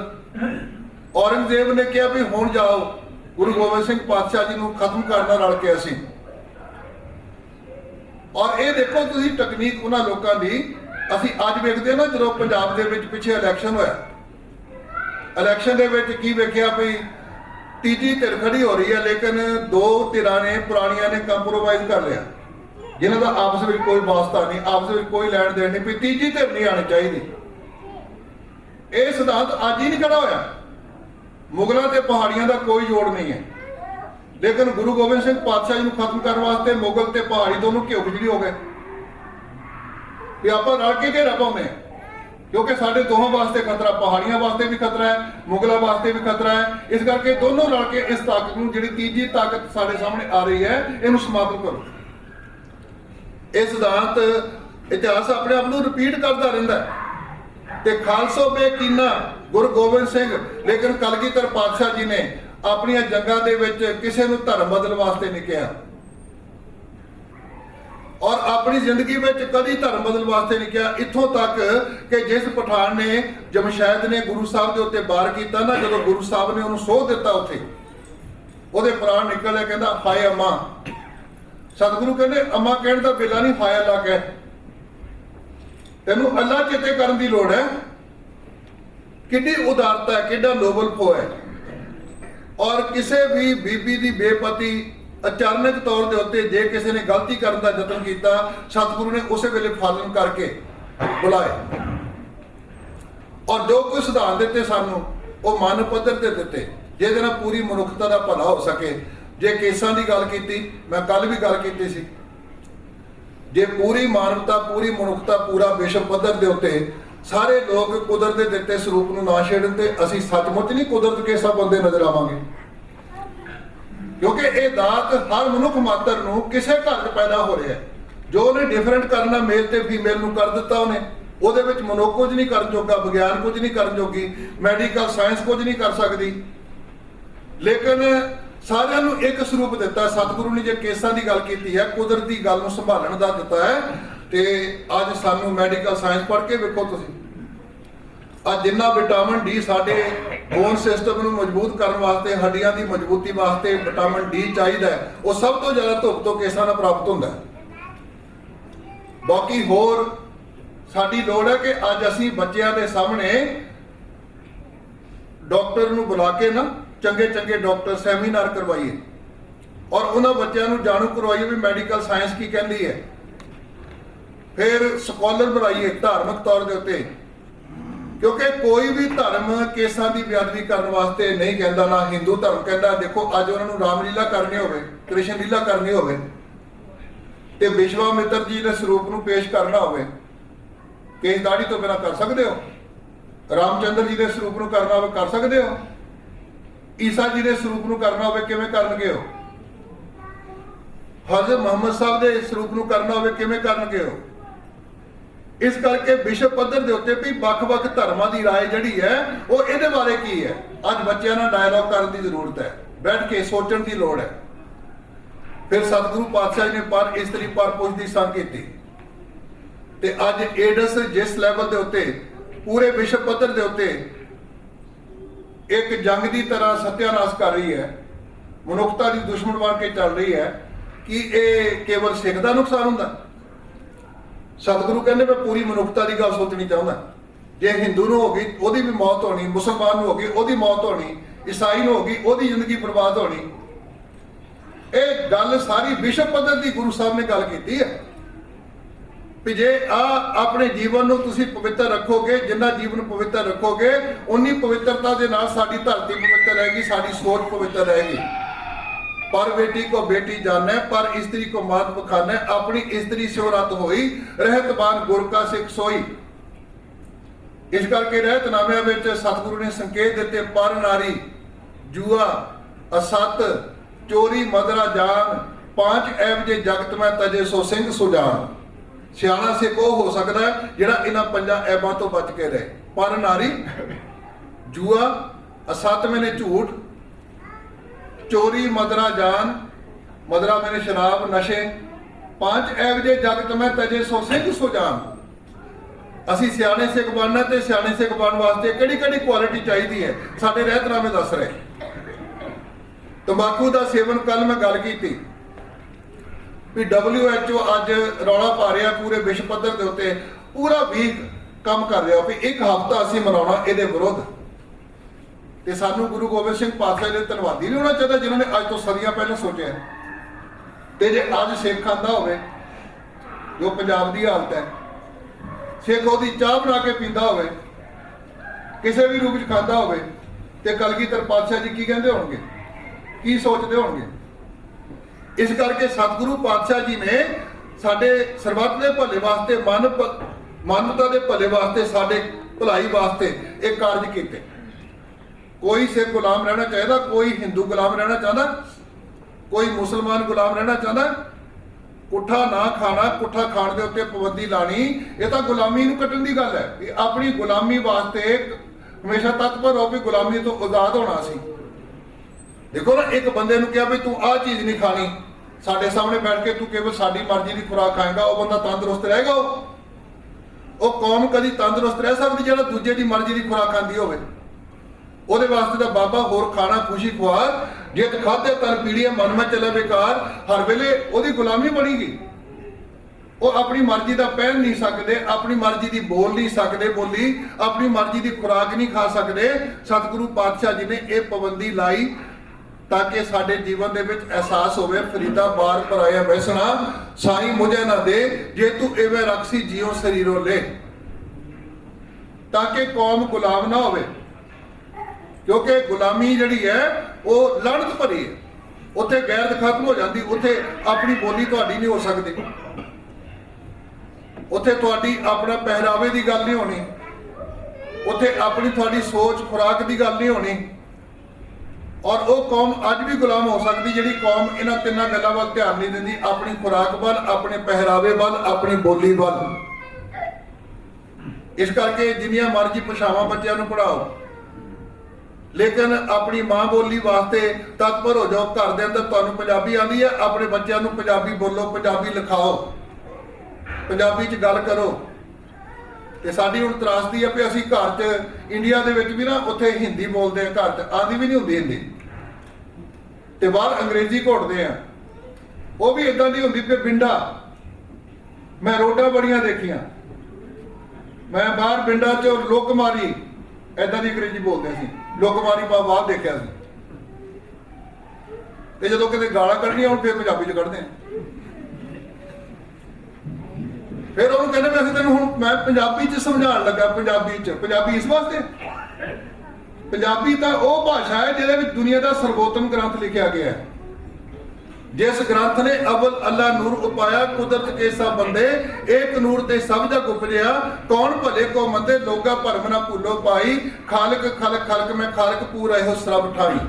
Speaker 1: औरंगजेब ने कहा भी हुण जाओ गुरु गोबिंद सिंह पातशाह जी को खत्म करना रल के असीं। और ये देखो तुसीं तकनीक उन्हां लोकां दी, असीं अज वेखदे ना जो पंजाब दे विच पिछे इलैक्शन होया, इलैक्शन दे विच की वेखिया भी तीजी धिर खड़ी हो रही है, लेकिन दो धिरां ने पुरानियां ने कंप्रोमाइज कर लिया, जिन्हां दा आपस में कोई वास्ता नहीं, आपस में कोई लैण देण नहीं, भी तीजी धिर नहीं आनी चाहिए। यह सिद्धांत अज ही नहीं खड़ा होया, मुगलों ते पहाड़ियां का कोई जोड़ नहीं है, लेकिन गुरु गोबिंद सिंह पातशाह जी को खत्म करने वास्ते मुगल ते पहाड़ी दोनों घिओ खिचड़ी हो गए कि आप रल के घेरा पाते हैं, क्योंकि साढ़े दोनों वास्ते खतरा, पहाड़ियां वास्ते भी खतरा है, मुगलों वास्ते भी खतरा है। इस करके दोनों रल के इस ताकत को, जी तीजी ताकत साढ़े सामने आ रही है, इनू समाप्त करो। यह सिद्धांत इतिहास अपने आप को रिपीट करता रहता है। ते खालसो बेकीना गुरु गोबिंद सिंह, लेकिन कलगीधर पातशाह जी ने अपन जंगां दे विच किसी नूं धर्म बदल वास्ते नहीं कहा, और अपनी जिंदगी में कभी धर्म बदल वास्ते नहीं किया। इत्थों तक कि जिस पठान ने जमशैद ने गुरु साहब के उत्ते वार किया ना, जो गुरु साहब ने उन्होंने सोह दिता, उत्थे उहदे प्राण निकले, कहता हाय अम्मा। सतगुरु कहते अम्मा कहने का बेला नहीं, हाय अल्लाह कह, तेनों अल्लाह चेते करने की लोड़ है। किड्डी उदारता है, किड्डा नोबल खो है। और किसी भी बीबी की बेपति अचानक तौर के उत्ते जे किसी ने गलती करने का यतन किया, सतगुरु ने उस वेले फालन करके बुलाए, और जो कुछ सिद्धांत दिते सानू वो मन पद्धर ते दिते, जिहदे नाल पूरी मनुखता का भला हो सके। जे केसां की गल की, मैं कल भी गल की सी, जे पूरी मानवता पूरी मनुखता पूरा विश्व पद्धर के उत्ते सारे लोग कुदरत के दिते स्वरूप नूं ना छेड़न ते असीं सचमुच नहीं कुदरत के सब बंदे नजर आवांगे, क्योंकि ये दात हर मनुख मात्र नूं किसे घर च पैदा हो रहा है। जो उन्हें डिफरेंट करना मेल ते फीमेल नूं कर दिता, उन्हें ਉਹਦੇ ਵਿੱਚ ਮਨੁੱਖ ਕੁਝ ਨਹੀਂ ਕਰਨ ਜੋਗਾ, ਵਿਗਿਆਨ ਕੁਝ ਨਹੀਂ ਕਰਨ ਜੋਗੀ, ਮੈਡੀਕਲ ਸਾਇੰਸ ਕੁਝ ਨਹੀਂ ਕਰ ਸਕਦੀ, ਲੇਕਿਨ ਸਾਰਿਆਂ ਨੂੰ ਇੱਕ ਸਰੂਪ ਦਿੱਤਾ। ਸਤਿਗੁਰੂ ਨੇ ਜੇ ਕੇਸਾਂ ਦੀ ਗੱਲ ਕੀਤੀ ਹੈ, ਕੁਦਰਤੀ ਗੱਲ ਨੂੰ ਸੰਭਾਲਣ ਦਾ ਦਿੱਤਾ ਹੈ, ਤੇ ਅੱਜ ਸਾਨੂੰ ਮੈਡੀਕਲ ਸਾਇੰਸ ਪੜ੍ਹ ਕੇ ਵੇਖੋ ਤੁਸੀਂ, ਅੱਜ ਜਿੰਨਾ ਵਿਟਾਮਿਨ ਡੀ ਸਾਡੇ ਬੋਨ ਸਿਸਟਮ ਨੂੰ ਮਜ਼ਬੂਤ ਕਰਨ ਵਾਸਤੇ, ਹੱਡੀਆਂ ਦੀ ਮਜ਼ਬੂਤੀ ਵਾਸਤੇ ਵਿਟਾਮਿਨ ਡੀ ਚਾਹੀਦਾ ਹੈ, ਉਹ ਸਭ ਤੋਂ ਜ਼ਿਆਦਾ ਧੁੱਪ ਤੋਂ ਕੇਸਾਂ ਨਾਲ ਪ੍ਰਾਪਤ ਹੁੰਦਾ ਹੈ। ਬਾਕੀ ਹੋਰ ਸਾਡੀ ਲੋੜ ਹੈ ਕਿ ਅੱਜ ਅਸੀਂ ਬੱਚਿਆਂ ਦੇ ਸਾਹਮਣੇ ਡਾਕਟਰ ਨੂੰ ਬੁਲਾ ਕੇ ਨਾ ਚੰਗੇ ਚੰਗੇ ਡਾਕਟਰ ਸੈਮੀਨਾਰ ਕਰਵਾਈਏ, ਔਰ ਉਹਨਾਂ ਬੱਚਿਆਂ ਨੂੰ ਜਾਣੂ ਕਰਵਾਈਏ ਵੀ ਮੈਡੀਕਲ ਸਾਇੰਸ ਕੀ ਕਹਿੰਦੀ ਹੈ। ਫਿਰ ਸਕਾਲਰ ਬਣਾਈਏ ਧਾਰਮਿਕ ਤੌਰ ਦੇ ਉੱਤੇ, ਕਿਉਂਕਿ ਕੋਈ ਵੀ ਧਰਮ ਕੇਸਾਂ ਦੀ ਬੇਅਦਬੀ ਕਰਨ ਵਾਸਤੇ ਨਹੀਂ ਕਹਿੰਦਾ, ਨਾ ਹਿੰਦੂ ਧਰਮ ਕਹਿੰਦਾ। ਦੇਖੋ ਅੱਜ ਉਹਨਾਂ ਨੂੰ ਰਾਮ ਲੀਲਾ ਕਰਨੀ ਹੋਵੇ, ਕ੍ਰਿਸ਼ਨ ਲੀਲਾ ਕਰਨੀ ਹੋਵੇ, ਤੇ ਵਿਸ਼ਵਾਮਿੱਤਰ ਜੀ ਦੇ ਸਰੂਪ ਨੂੰ ਪੇਸ਼ ਕਰਨਾ ਹੋਵੇ, ਕੇਸ ਦਾੜੀ ਤੋਂ ਬਿਨਾਂ ਕਰ ਸਕਦੇ ਹੋ। ਰਾਮਚੰਦਰ ਜੀ ਦੇ ਸਰੂਪ ਨੂੰ ਕਰਨਾ ਹੋਵੇ ਕਰ ਸਕਦੇ ਹੋ। ਈਸਾ ਜੀ ਦੇ ਸਰੂਪ ਨੂੰ ਕਰਨਾ ਹੋਵੇ ਕਿਵੇਂ ਕਰਨਗੇ ਹੋ। ਹਜ਼ਰਤ ਮੁਹੰਮਦ ਸਾਹਿਬ ਦੇ ਸਰੂਪ ਨੂੰ ਕਰਨਾ ਹੋਵੇ ਕਿਵੇਂ ਕਰਨਗੇ ਹੋ। ਇਸ ਕਰਕੇ ਵਿਸ਼ਵ ਪੱਧਰ ਦੇ ਉੱਤੇ ਵੀ ਵੱਖ-ਵੱਖ ਧਰਮਾਂ ਦੀ ਰਾਏ ਜਿਹੜੀ ਹੈ ਉਹ ਇਹਦੇ ਬਾਰੇ ਕੀ ਹੈ, ਅੱਜ ਬੱਚਿਆਂ ਨਾਲ ਡਾਇਲੌਗ ਕਰਨ ਦੀ ਜ਼ਰੂਰਤ ਹੈ, ਬੈਠ ਕੇ ਸੋਚਣ ਦੀ ਲੋੜ ਹੈ। ਫਿਰ ਸਤਿਗੁਰੂ ਪਾਤਸ਼ਾਹ ਜੀ ਨੇ ਪਰ ਇਸਤਰੀ ਪਰ ਪੁਰਸ਼ ਦੀ ਸੰਗ ਕੀਤੀ, ਤੇ ਅੱਜ ਏਡਸ ਜਿਸ ਲੈਵਲ ਦੇ ਉੱਤੇ ਪੂਰੇ ਵਿਸ਼ਵ ਪੱਧਰ ਦੇ ਉੱਤੇ ਇੱਕ ਜੰਗ ਦੀ ਤਰ੍ਹਾਂ ਸਤਿਆਨਾਸ਼ ਕਰ ਰਹੀ ਹੈ, ਮਨੁੱਖਤਾ ਦੀ ਦੁਸ਼ਮਣ ਬਣ ਕੇ ਚੱਲ ਰਹੀ ਹੈ, ਕਿ ਇਹ ਕੇਵਲ ਸਿੱਖ ਦਾ ਨੁਕਸਾਨ ਹੁੰਦਾ। सतगुरु कहते मैं पूरी मनुखता की गल सोचनी चाहता, जे हिंदू नूं हो गई ओदी भी मौत होनी, मुसलमान नूं हो गई ओदी मौत होनी, ईसाई नूं हो गई ओदी जिंदगी बर्बाद होनी। ਇਹ ਗੱਲ ਸਾਰੀ ਵਿਸ਼ਵ ਪੱਧਰ ਦੀ ਗੁਰੂ ਸਾਹਿਬ ਨੇ ਗੱਲ ਕੀਤੀ ਹੈ ਵੀ ਜੇ ਆਪਣੇ ਜੀਵਨ ਨੂੰ ਤੁਸੀਂ ਪਵਿੱਤਰ ਰੱਖੋਗੇ, ਜਿੰਨਾ ਜੀਵਨ ਪਵਿੱਤਰ ਰੱਖੋਗੇ ਉਨੀ ਪਵਿੱਤਰਤਾ ਦੇ ਨਾਲ ਸਾਡੀ ਧਰਤੀ ਪਵਿੱਤਰ ਰਹੇਗੀ, ਸਾਡੀ ਸੋਚ ਪਵਿੱਤਰ ਰਹੇਗੀ। पर बेटी को बेटी जाने, पर स्त्री को मात बखाने, अपनी स्त्री से रत होई, रहतबान गुर का सिख सोई। इस करके रहतनामे विच सतगुरु ने संकेत दिते, पर नारी जुआ असत चोरी मदरा जान, पांच ऐब जे जगत में तजे सो सिंह सुजान। सियाणा सिख वो हो सकता है जिहड़ा इन्हां पंजां ऐबां तो बच के रहे। पर नारी जुआ असत मैंने झूठ, चोरी मदरा जान, मदरा मैंने शराब नशे, पांच ऐब जे जगत में तजे सो सिंह सुजान। असी सियाणे सिख बनना ते सियाणे सिख बनने वास्ते किहड़ी किहड़ी क्वालिटी चाहिदी है साडे रहतनामे दस रहे। तंबाकू का सेवन कल मैं गल की भी WHO अज रौला पा रहा पूरे विश्व पद्धर के उत्ते, पूरा वीक काम कर रहा भी एक हफ्ता असी मनाना ये विरुद्ध। ते सानू गुरु गोबिंद सिंह पातशाह दे धन्नवादी नहीं होना चाहिए जिन्होंने अज तो सदियां पहले सोचा। ते जे अज सिख आंदा होवे जो पंजाब की हालत है, सिख ओदी चाह बना के पींदा होवे, किसी भी रूप च खांदा होवे, ते कलगीधर पातशाह जी की कहंदे होणगे, की सोचते होणगे। इस करके सतगुरु पातशाह जी ने साडे सरबत दे भले वास्ते, मानवता दे भले वास्ते, साडे भलाई वास्ते एक कार्य कीते। कोई सिख गुलाम रहना चाहता, कोई हिंदू गुलाम रहना चाहता, कोई मुसलमान गुलाम रहना चाहता। पुट्ठा ना खाना, पुट्ठा खाण दे उत्ते पाबंदी लानी, ये तो गुलामी नूं कट्टण दी गल है। अपनी गुलामी वास्ते हमेशा तत्पर रहो भी गुलामी तो आजाद होना सी। देखो ना, एक बंदे नूं कहा भी तू आ चीज़ नहीं खानी, साडे सामने बैठ के तू केवल साडी मर्जी की खुराक खाएगा, वो बंदा तंदुरुस्त रहेगा। वो कौम कभी तंदुरुस्त रह सकती जिहड़ा दूजे की मर्जी की खुराक खांदी होवे। ਉਹਦੇ ਵਾਸਤੇ ਤਾਂ ਬਾਬਾ ਹੋਰ ਖਾਣਾ ਖੁਸ਼ੀ ਖੁਆਰ, ਜੇ ਖਾਦੇ ਤਨ ਪੀੜੀਆਂ ਮਨ ਮੈਂ ਚੱਲੇ ਬੇਕਾਰ, ਹਰ ਵੇਲੇ ਉਹਦੀ ਗੁਲਾਮੀ ਬਣੀਗੀ। ਉਹ ਆਪਣੀ ਮਰਜ਼ੀ ਦਾ ਪਹਿਨ ਨਹੀਂ ਸਕਦੇ, ਆਪਣੀ ਮਰਜ਼ੀ ਦੀ ਬੋਲ ਨਹੀਂ ਸਕਦੇ ਬੋਲੀ, ਆਪਣੀ ਮਰਜ਼ੀ ਦੀ ਖੁਰਾਕ ਨਹੀਂ ਖਾ ਸਕਦੇ। ਸਤਿਗੁਰੂ ਪਾਤਸ਼ਾਹ ਜੀ ਨੇ ਇਹ ਪਾਬੰਦੀ ਲਾਈ ਤਾਂ ਕਿ ਸਾਡੇ ਜੀਵਨ ਦੇ ਵਿੱਚ ਅਹਿਸਾਸ ਹੋਵੇ, ਫਰੀਦਾ ਬਾਰ ਪਰਾਇਆ ਵੈਸਣਾ ਸਾਈਂ ਮੁਝੇ ਨਾ ਦੇ, ਜੇ ਤੂੰ ਐਵੇਂ ਰਖਸੀ ਜੀਉ ਸਰੀਰੋਂ ਲੈ, ਤਾਂ ਕਿ ਕੌਮ ਗੁਲਾਮ ਨਾ ਹੋਵੇ। क्योंकि गुलामी जिहड़ी है वो लानत भरी है, उत्थे गैरत खत्म हो जाती, उत्थे अपनी बोली तुहाडी नहीं हो सकती, उत्थे तुहाडी अपना पहरावे की गल नहीं होनी, उत्थे अपनी तुहाडी सोच खुराक की गल नहीं होनी। और वो कौम अज भी गुलाम हो सकती जिहड़ी कौम इन्हां तिन्नां गल्लां वल ध्यान नहीं दिंदी, अपनी खुराक वल, अपने पहरावे वल, अपनी बोली वल। इस करके जिन्नियां मर्जी भाषावां बच्चों नूं पढ़ाओ, लेकिन अपनी माँ बोली वास्ते तत्पर हो जाओ। घर के अंदर तुहानूं पंजाबी आती है, अपने बच्चों को पंजाबी बोलो, पंजाबी लिखाओ, पंजाबी च गल करो। ते साडी हुण त्रासदी है भी असीं घर च इंडिया दे विच भी ना उत्थे हिंदी बोलते हैं, घर च आंदी भी नहीं हुंदी हिंदी, ते बाहर अंग्रेजी घोटते हैं। वो भी इदां दी हुंदी भी पिंडा, मैं रोडां बड़ियां देखियां, मैं बाहर पिंडा च लोकमारी इदां दी अंग्रेजी बोलते सी, लोकमारी बाहर देखिया सी। ते जदों किते गालां कढणीआं हुण फिर पंजाबी च कढदे हैं। फिर ਉਹਨੂੰ ਕਹਿੰਦੇ ਮੈਂ ਅਸੀਂ ਤੈਨੂੰ ਹੁਣ ਮੈਂ ਪੰਜਾਬੀ ਚ ਸਮਝਾਉਣ ਲੱਗਾ, ਪੰਜਾਬੀ ਇਸ ਵਾਸਤੇ। ਪੰਜਾਬੀ ਤਾਂ ਉਹ ਭਾਸ਼ਾ ਹੈ ਜਿਹਦੇ ਵਿੱਚ ਦੁਨੀਆ ਦਾ ਸਰਵੋਤਮ ਗ੍ਰੰਥ ਲਿਖਿਆ ਗਿਆ ਹੈ, जिस ग्रंथ ने अवल अल्लाह नूर उपाया, कुदरत के सब बंदे एक नूर ते सब जग उपजया, कौन भले को मंदे लोगा भरम ना भूलो पाई, खालक खलक खलक में खालक पूरा हो सरब ठाई।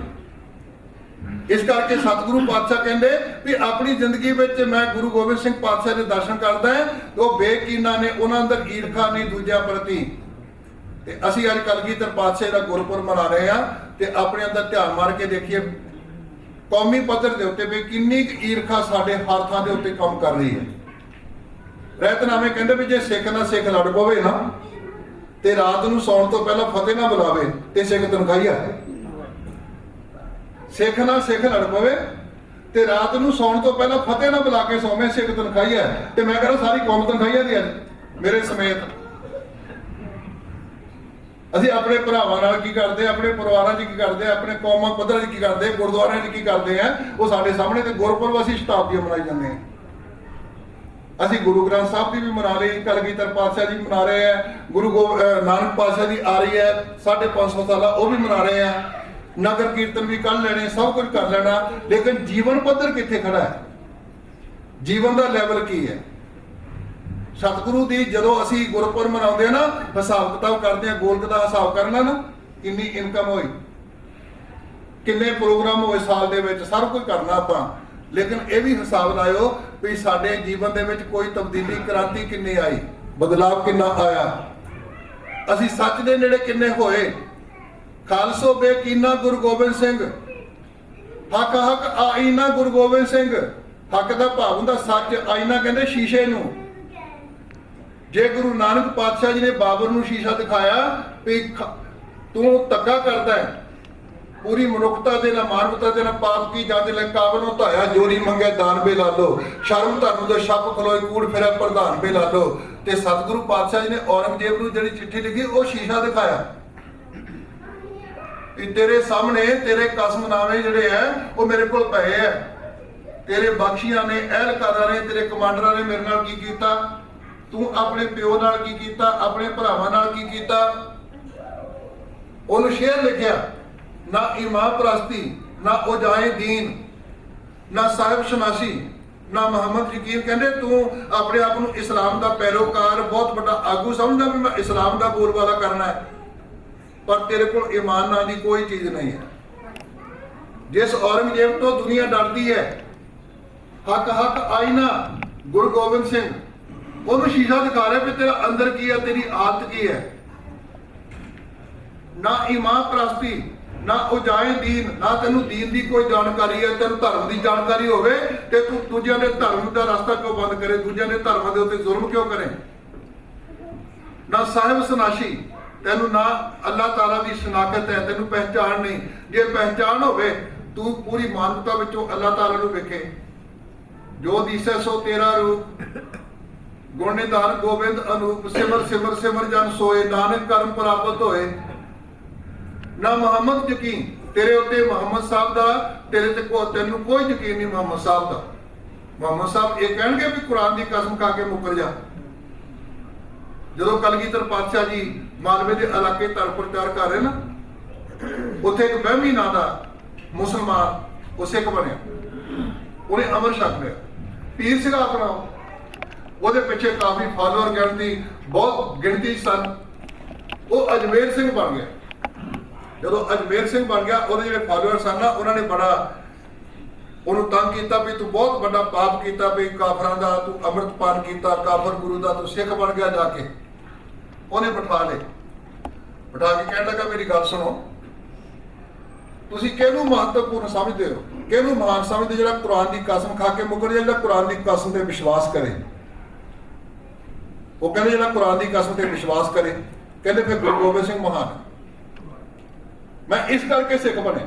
Speaker 1: इस करके सतगुरु पातशाह कहते भी अपनी जिंदगी में मैं गुरु गोबिंद सिंह पातशाह के दर्शन करता है तो बेकीना ने उन्होंने अंदर ईर्खा नहीं दूजिया प्रति। असी अज कलगीधर पातशाह का गुरपुरब मना रहे हैं, तो अपने अंदर ध्यान मार के देखिए कौमी पद्धर के उत्ते भी किन्नी ईर्खा साडे हर थां दे उत्ते काम कर रही है। रहतनामे कहते भी जे सिख ना सिख लड़ पवे ना ते रात नूं सौण तो पहला फतेह ना बुलावे ते सिख तनखाईया। सिख ना सिख लड़ पवे ਤੇ ਰਾਤ ਨੂੰ ਸੌਣ ਤੋਂ ਪਹਿਲਾਂ ਫਤਿਹ ਨਾ ਬੁਲਾ ਕੇ ਸੌਵੇਂ, ਸਿੱਖ ਤਨਖਾਹੀ ਹੈ। ਤੇ ਮੈਂ ਕਹਿੰਦਾ ਸਾਰੀ ਕੌਮ ਤਨਖਾਹੀਆ ਦੀ ਹੈ ਮੇਰੇ ਸਮੇਤ। ਅਸੀਂ ਆਪਣੇ ਭਰਾਵਾਂ ਨਾਲ ਕੀ ਕਰਦੇ, ਆਪਣੇ ਪਰਿਵਾਰਾਂ 'ਚ ਕੀ ਕਰਦੇ, ਆਪਣੇ ਕੌਮਾਂ ਪੱਧਰ 'ਚ ਕੀ ਕਰਦੇ, ਗੁਰਦੁਆਰਿਆਂ 'ਚ ਕੀ ਕਰਦੇ ਆ, ਉਹ ਸਾਡੇ ਸਾਹਮਣੇ। ਤੇ ਗੁਰਪੁਰਬ ਅਸੀਂ ਸ਼ਤਾਬਦੀਆਂ ਮਨਾਈ ਜਾਂਦੇ ਹਾਂ। ਅਸੀਂ ਗੁਰੂ ਗ੍ਰੰਥ ਸਾਹਿਬ ਦੀ ਵੀ ਮਨਾ ਲਈ, ਕਲਗੀਧਰ ਪਾਤਸ਼ਾਹ ਜੀ ਮਨਾ ਰਹੇ ਆ, ਨਾਨਕ ਪਾਤਸ਼ਾਹ ਦੀ ਆ ਰਹੀ ਹੈ 550 ਸਾਲਾ, ਉਹ ਵੀ ਮਨਾ ਰਹੇ ਆ। ਨਗਰ ਕੀਰਤਨ ਵੀ ਕੱਢ ਲੈਣੇ, ਸਭ ਕੁਝ ਕਰ ਲੈਣਾ। ਲੇਕਿਨ ਜੀਵਨ ਪੱਧਰ ਕਿੱਥੇ ਖੜਾ ਹੈ? ਜੀਵਨ ਦਾ ਲੈਵਲ ਕੀ ਹੈ? ਸਤਿਗੁਰੂ ਦੀ ਜਦੋਂ ਅਸੀਂ ਗੁਰਪੁਰਬ ਮਨਾਉਂਦੇ ਆ ਨਾ, ਹਿਸਾਬ ਕਿਤਾਬ ਕਰਦੇ ਆ, ਗੋਲਕ ਦਾ ਹਿਸਾਬ ਕਰਨਾ ਨਾ, ਕਿੰਨੀ ਇਨਕਮ ਹੋਈ, ਕਿੰਨੇ ਪ੍ਰੋਗਰਾਮ ਹੋਏ ਸਾਲ ਦੇ ਵਿੱਚ, ਸਾਰਾ ਕੁਝ ਕਰਨਾ ਆਪਾਂ। ਲੇਕਿਨ ਇਹ ਵੀ ਹਿਸਾਬ ਲਾਇਓ ਵੀ ਸਾਡੇ ਜੀਵਨ ਦੇ ਵਿੱਚ ਕੋਈ ਤਬਦੀਲੀ, ਕ੍ਰਾਂਤੀ ਕਿੰਨੀ ਆਈ, ਬਦਲਾਵ ਕਿੰਨਾ ਆਇਆ, ਅਸੀਂ ਸੱਚ ਦੇ ਨੇੜੇ ਕਿੰਨੇ ਹੋਏ। ਖਾਲਸੋ ਬੇਕੀਨਾ ਗੁਰੂ ਗੋਬਿੰਦ ਸਿੰਘ, ਹੱਕ ਹੱਕ ਆਈਨਾ ਗੁਰੂ ਗੋਬਿੰਦ ਸਿੰਘ। ਹੱਕ ਦਾ ਭਾਵ ਹੁੰਦਾ ਸੱਚ, ਆਈਨਾ ਕਹਿੰਦੇ ਸ਼ੀਸ਼ੇ ਨੂੰ। ਜੇ ਗੁਰੂ ਨਾਨਕ ਪਾਤਸ਼ਾਹ ਜੀ ਨੇ ਬਾਬਰ ਨੂੰ ਸ਼ੀਸ਼ਾ ਦਿਖਾਇਆ ਵੀ ਤੂੰ ਧੱਕਾ ਕਰਦਾ ਹੈ, ਪੂਰੀ ਮਨੁੱਖਤਾ ਦੇ ਨਾਲ, ਮਾਨਵਤਾ ਦੇ ਨਾਲ, ਪਾਪ ਕੀ ਜਾਂਦੇ ਲੈ ਕਾਬਲ ਨੂੰ ਧਾਇਆ, ਜੋਰੀ ਮੰਗੇ ਦਾਨ ਬੇ ਲਾ ਲੋ, ਸ਼ਰਮ ਤੁਹਾਨੂੰ ਦੇ ਛੱਪ ਖਲੋਏ, ਕੂੜ ਫਿਰਿਆ ਪ੍ਰਧਾਨ ਬੇ ਲਾ ਲੋ। ਤੇ ਸਤਿਗੁਰੂ ਪਾਤਸ਼ਾਹ ਜੀ ਨੇ ਔਰੰਗਜ਼ੇਬ ਨੂੰ ਜਿਹੜੀ ਚਿੱਠੀ ਲਿਖੀ, ਉਹ ਸ਼ੀਸ਼ਾ ਦਿਖਾਇਆ ਕਿ ਤੇਰੇ ਸਾਹਮਣੇ ਤੇਰੇ ਕਸਮਨਾਮੇ ਜਿਹੜੇ ਆ ਉਹ ਮੇਰੇ ਕੋਲ ਪਏ ਆ। ਤੇਰੇ ਬਖਸ਼ੀਆਂ ਨੇ, ਅਹਿਲਕਾਰਾਂ ਨੇ, ਤੇਰੇ ਕਮਾਂਡਰਾਂ ਨੇ ਮੇਰੇ ਨਾਲ ਕੀ ਕੀਤਾ, ਤੂੰ ਆਪਣੇ ਪਿਓ ਨਾਲ ਕੀ ਕੀਤਾ, ਆਪਣੇ ਭਰਾਵਾਂ ਨਾਲ ਕੀ ਕੀਤਾ। ਉਹਨੂੰ ਸ਼ੇਰ ਲਿਖਿਆ, ਨਾ ਇਮਾਮ ਪ੍ਰਸਤੀ, ਨਾ ਉਜਾਏ ਦੀਨ, ਨਾ ਸਾਹਿਬ ਸ਼ਨਾਸੀ, ਨਾ ਮੁਹੰਮਦ ਯਕੀਨ। ਕਹਿੰਦੇ ਤੂੰ ਆਪਣੇ ਆਪ ਨੂੰ ਇਸਲਾਮ ਦਾ ਪੈਰੋਕਾਰ, ਬਹੁਤ ਵੱਡਾ ਆਗੂ ਸਮਝਦਾ ਵੀ ਮੈਂ ਇਸਲਾਮ ਦਾ ਬੋਲਬਾਲਾ ਕਰਨਾ ਹੈ, ਪਰ ਤੇਰੇ ਕੋਲ ਈਮਾਨ ਨਾਂ ਦੀ ਕੋਈ ਚੀਜ਼ ਨਹੀਂ ਹੈ। ਜਿਸ ਔਰੰਗਜ਼ੇਬ ਤੋਂ ਦੁਨੀਆ ਡਰਦੀ ਹੈ, ਹੱਕ ਹੱਕ ਆਈਨਾ ਗੁਰੂ ਗੋਬਿੰਦ ਸਿੰਘ, ਉਹਨੂੰ ਸ਼ੀਸ਼ਾ ਦਿਖਾ ਰਿਹਾ ਵੀ ਤੇਰਾ ਅੰਦਰ ਕੀ ਹੈ, ਤੇਰੀ ਆਦਤ ਕੀ ਹੈ। ਨਾ ਇਮਾਮ ਪ੍ਰਸਤੀ, ਨਾ ਉਜਾਏ ਦੀਨ, ਨਾ ਤੈਨੂੰ ਦੀਨ ਦੀ ਕੋਈ ਜਾਣਕਾਰੀ ਹੈ, ਤੈਨੂੰ ਧਰਮ ਦੀ ਜਾਣਕਾਰੀ ਹੋਵੇ ਤੇ ਤੂੰ ਦੂਜਿਆਂ ਦੇ ਧਰਮ ਦਾ ਰਸਤਾ ਕਿਉਂ ਬੰਦ ਕਰੇ, ਦੂਜਿਆਂ ਦੇ ਧਰਮਾਂ ਦੇ ਉੱਤੇ ਜ਼ੁਲਮ ਕਿਉਂ ਕਰੇ। ਨਾ ਸਾਹਿਬ ਸਨਾਸ਼ੀ, ਤੈਨੂੰ ਨਾ ਅੱਲਾਹ ਤਾਲਾ ਦੀ ਸ਼ਨਾਖਤ ਹੈ, ਤੈਨੂੰ ਪਹਿਚਾਣ ਨਹੀਂ। ਜੇ ਪਹਿਚਾਣ ਹੋਵੇ, ਤੂੰ ਪੂਰੀ ਮਾਨਵਤਾ ਵਿੱਚੋਂ ਅੱਲਾਹ ਤਾਲਾ ਨੂੰ ਵੇਖੇ। ਜੋ ਦਿਸੈ ਸੋ ਤੇਰਾ ਰੂਪ, ਗੁਣ ਨਿਧਾਨ ਗੋਬਿੰਦ ਅਨੂਪ, ਸਿਮਰ ਸਿਮਰ ਸਿਮਰ ਜਨ ਸੋਏ, ਨਾਨਕ ਕਰਮ ਪ੍ਰਾਪਤ ਹੋਏ। ਨਾ ਮੁਹੰਮਦ ਯਕੀਨ, ਤੇਰੇ ਉੱਤੇ ਮੁਹੰਮਦ ਸਾਹਿਬ ਦਾ, ਤੇਰੇ ਤੇ ਤੈਨੂੰ ਕੋਈ ਯਕੀਨ ਨਹੀਂ ਮੁਹੰਮਦ ਸਾਹਿਬ ਦਾ। ਮੁਹੰਮਦ ਸਾਹਿਬ ਇਹ ਕਹਿਣਗੇ ਵੀ ਕੁਰਾਨ ਦੀ ਕਸਮ ਖਾ ਕੇ ਮੁੱਕਰ ਜਾ। ਜਦੋਂ ਕਲਗੀਧਰ ਪਾਤਸ਼ਾਹ ਜੀ ਮਾਲਵੇ ਦੇ ਇਲਾਕੇ ਧਰਮ ਪ੍ਰਚਾਰ ਕਰ ਰਹੇ ਨਾ, ਉੱਥੇ ਇੱਕ ਬਹਿਮੀ ਨਾਂ ਦਾ ਮੁਸਲਮਾਨ, ਉਹ ਸਿੱਖ ਬਣਿਆ, ਉਹਨੇ ਅਮਰ ਛਕ ਲਿਆ, ਪੀਰ ਸੀਗਾ ਆਪਣਾ। ਉਹਦੇ ਪਿੱਛੇ ਕਾਫੀ ਫਾਲੋਅਰ ਗਿਣਤੀ, ਬਹੁਤ ਗਿਣਤੀ ਸਨ। ਉਹ ਅਜਮੇਰ ਸਿੰਘ ਬਣ ਗਿਆ। ਜਦੋਂ ਅਜਮੇਰ ਸਿੰਘ ਬਣ ਗਿਆ, ਉਹਦੇ ਜਿਹੜੇ ਫਾਲੋਅਰ ਸਨ ਨਾ, ਉਹਨਾਂ ਨੇ ਬੜਾ ਉਹਨੂੰ ਤੰਗ ਕੀਤਾ ਵੀ ਤੂੰ ਬਹੁਤ ਵੱਡਾ ਪਾਪ ਕੀਤਾ, ਵੀ ਕਾਫਰਾਂ ਦਾ ਤੂੰ ਅੰਮ੍ਰਿਤਪਾਨ ਕੀਤਾ, ਕਾਫਰ ਗੁਰੂ ਦਾ ਤੂੰ ਸਿੱਖ ਬਣ ਗਿਆ। ਜਾ ਕੇ ਉਹਨੇ ਬਿਠਾ ਕੇ ਕਹਿਣ ਲੱਗਾ ਮੇਰੀ ਗੱਲ ਸੁਣੋ, ਤੁਸੀਂ ਕਿਹਨੂੰ ਮਹੱਤਵਪੂਰਨ ਸਮਝਦੇ ਹੋ, ਕਿਹਨੂੰ ਮਹਾਨ ਸਮਝਦੇ, ਜਿਹੜਾ ਕੁਰਾਨ ਦੀ ਕਸਮ ਖਾ ਕੇ ਮੁੱਕਰ ਜਾਏ, ਜਿਹੜਾ ਕੁਰਾਨ ਦੀ ਕਸਮ ਤੇ ਵਿਸ਼ਵਾਸ ਕਰੇ। ਉਹ ਕਹਿੰਦੇ ਜਿਹੜਾ ਕੁਰਾਨ ਦੀ ਕਸਮ ਤੇ ਵਿਸ਼ਵਾਸ ਕਰੇ, ਕਹਿੰਦੇ ਫਿਰ ਗੁਰੂ ਗੋਬਿੰਦ ਸਿੰਘ ਮਹਾਨ। ਮੈਂ ਇਸ ਕਰਕੇ ਸਿੱਖ ਬਣਿਆ,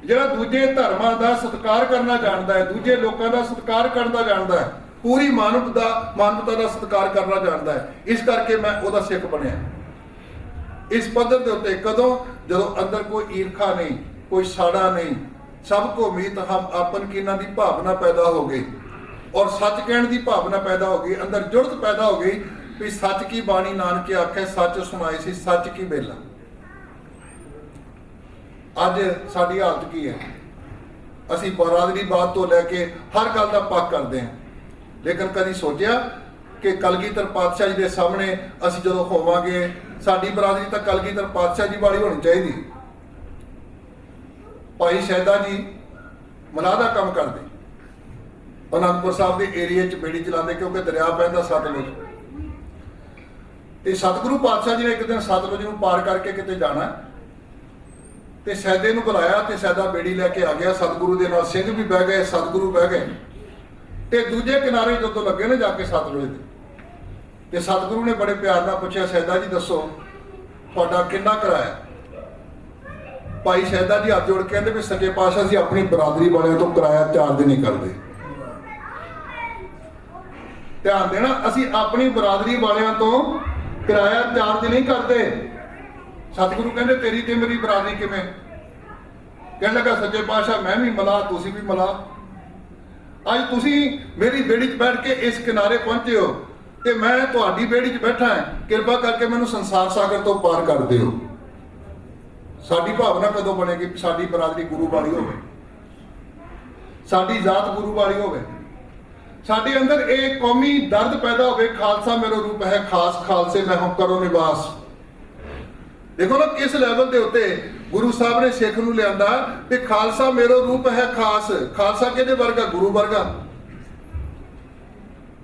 Speaker 1: ਜਿਹੜਾ ਦੂਜੇ ਧਰਮਾਂ ਦਾ ਸਤਿਕਾਰ ਕਰਨਾ ਜਾਣਦਾ ਹੈ, ਦੂਜੇ ਲੋਕਾਂ ਦਾ ਸਤਿਕਾਰ ਕਰਨਾ ਜਾਣਦਾ ਹੈ, ਪੂਰੀ ਮਾਨਵਤਾ ਦਾ ਸਤਿਕਾਰ ਕਰਨਾ ਜਾਣਦਾ ਹੈ। ਇਸ ਕਰਕੇ ਮੈਂ ਉਹਦਾ ਸਿੱਖ ਬਣਿਆ। ਇਸ ਪੱਧਰ ਦੇ ਉੱਤੇ ਕਦੋਂ, ਜਦੋਂ ਅੰਦਰ ਕੋਈ ਈਰਖਾ ਨਹੀਂ, ਕੋਈ ਸਾੜਾ ਨਹੀਂ, ਸਭ ਕੋ ਮੀਤ ਹਮ ਆਪਨ ਕੀਨਾਂ ਦੀ ਭਾਵਨਾ ਪੈਦਾ ਹੋ ਗਈ, ਔਰ ਸੱਚ ਕਹਿਣ ਦੀ ਭਾਵਨਾ ਪੈਦਾ ਹੋ ਗਈ, ਅੰਦਰ ਜੁਰਤ ਪੈਦਾ ਹੋ ਗਈ ਵੀ ਸੱਚ ਕੀ ਬਾਣੀ ਨਾਨਕੇ ਆਖੇ, ਸੱਚ ਸੁਣਾਈ ਸੀ, ਸੱਚ ਕੀ ਮੇਲਾ। ਅੱਜ ਸਾਡੀ ਹਾਲਤ ਕੀ ਹੈ? ਅਸੀਂ ਬਰਾਦਰੀ ਬਾਤ ਤੋਂ ਲੈ ਕੇ ਹਰ ਗੱਲ ਦਾ ਪੱਖ ਕਰਦੇ ਹਾਂ, ਲੇਕਿਨ ਕਦੀ ਸੋਚਿਆ ਕਿ ਕਲਗੀਧਰ ਪਾਤਸ਼ਾਹ ਜੀ ਦੇ ਸਾਹਮਣੇ ਅਸੀਂ ਜਦੋਂ ਹੋਵਾਂਗੇ, ਸਾਡੀ ਬਰਾਦਰੀ ਤਾਂ ਕਲਗੀਧਰ ਪਾਤਸ਼ਾਹ ਜੀ ਵਾਲੀ ਹੋਣੀ ਚਾਹੀਦੀ। ਭਾਈ ਸ਼ਹਿਦਾ ਜੀ ਮਲਾਹ ਦਾ ਕੰਮ ਕਰਦੇ, ਅਨੰਦਪੁਰ ਸਾਹਿਬ ਦੇ ਏਰੀਏ 'ਚ ਬੇੜੀ ਚਲਾਉਂਦੇ, ਕਿਉਂਕਿ ਦਰਿਆ ਪੈਂਦਾ ਸਤਲੁਜ। ਤੇ ਸਤਿਗੁਰੂ ਪਾਤਸ਼ਾਹ ਜੀ ਨੇ ਇੱਕ ਦਿਨ ਸਤਲੁਜ ਨੂੰ ਪਾਰ ਕਰਕੇ ਕਿਤੇ ਜਾਣਾ, ਤੇ ਸੈਦੇ ਨੂੰ ਬੁਲਾਇਆ, ਤੇ ਸੈਦਾ ਬੇੜੀ ਲੈ ਕੇ ਆ ਗਿਆ। ਸਤਿਗੁਰੂ ਦੇ ਨਾਲ ਸਿੰਘ ਵੀ ਬਹਿ ਗਏ, ਸਤਿਗੁਰੂ ਬਹਿ ਗਏ, ਤੇ ਦੂਜੇ ਕਿਨਾਰੇ ਜਦੋਂ ਲੱਗੇ ਨਾ ਜਾ ਕੇ ਸਤਲੁਜ ਦੇ, ਤੇ ਸਤਿਗੁਰੂ ਨੇ ਬੜੇ ਪਿਆਰ ਨਾਲ ਪੁੱਛਿਆ, ਸੈਦਾ ਜੀ ਦੱਸੋ ਤੁਹਾਡਾ ਕਿੰਨਾ ਕਿਰਾਇਆ? भाई शहदा जी हाथ जोड़ के कहते भी सच्चे पातशाह ਅਸੀਂ अपनी बरादरी वालों तो किराया चार्ज नहीं करते। ध्यान देना, ਅਸੀਂ अपनी बरादरी वालों तो किराया चार्ज नहीं करते। सतगुरु कहते तेरी ते मेरी बरादरी किवें? कहने लगा सच्चे पातशाह मैं भी मला, तुसी भी मला। अज तुसी मेरी बेड़ी च बैठ के इस किनारे पहुंचे हो ते मैं तुहाडी बेड़ी च बैठा है, किरपा करके मैनूं संसार सागर तो पार कर दिओ। साडी भावना कदों बनेगी साडी बरादरी गुरु वाली होवे, साडी जात गुरु वाली होवे, साडे अंदर एक कौमी दर्द पैदा होवे, खालसा मेरो रूप है खास, खालसे मैं हूं करो निवास। देखो ना किस लैवल के उत्ते गुरु साहब ने सिख नूं लिआंदा कि खालसा मेरो रूप है खास। खालसा किहदे वर्गा? गुरु वर्गा।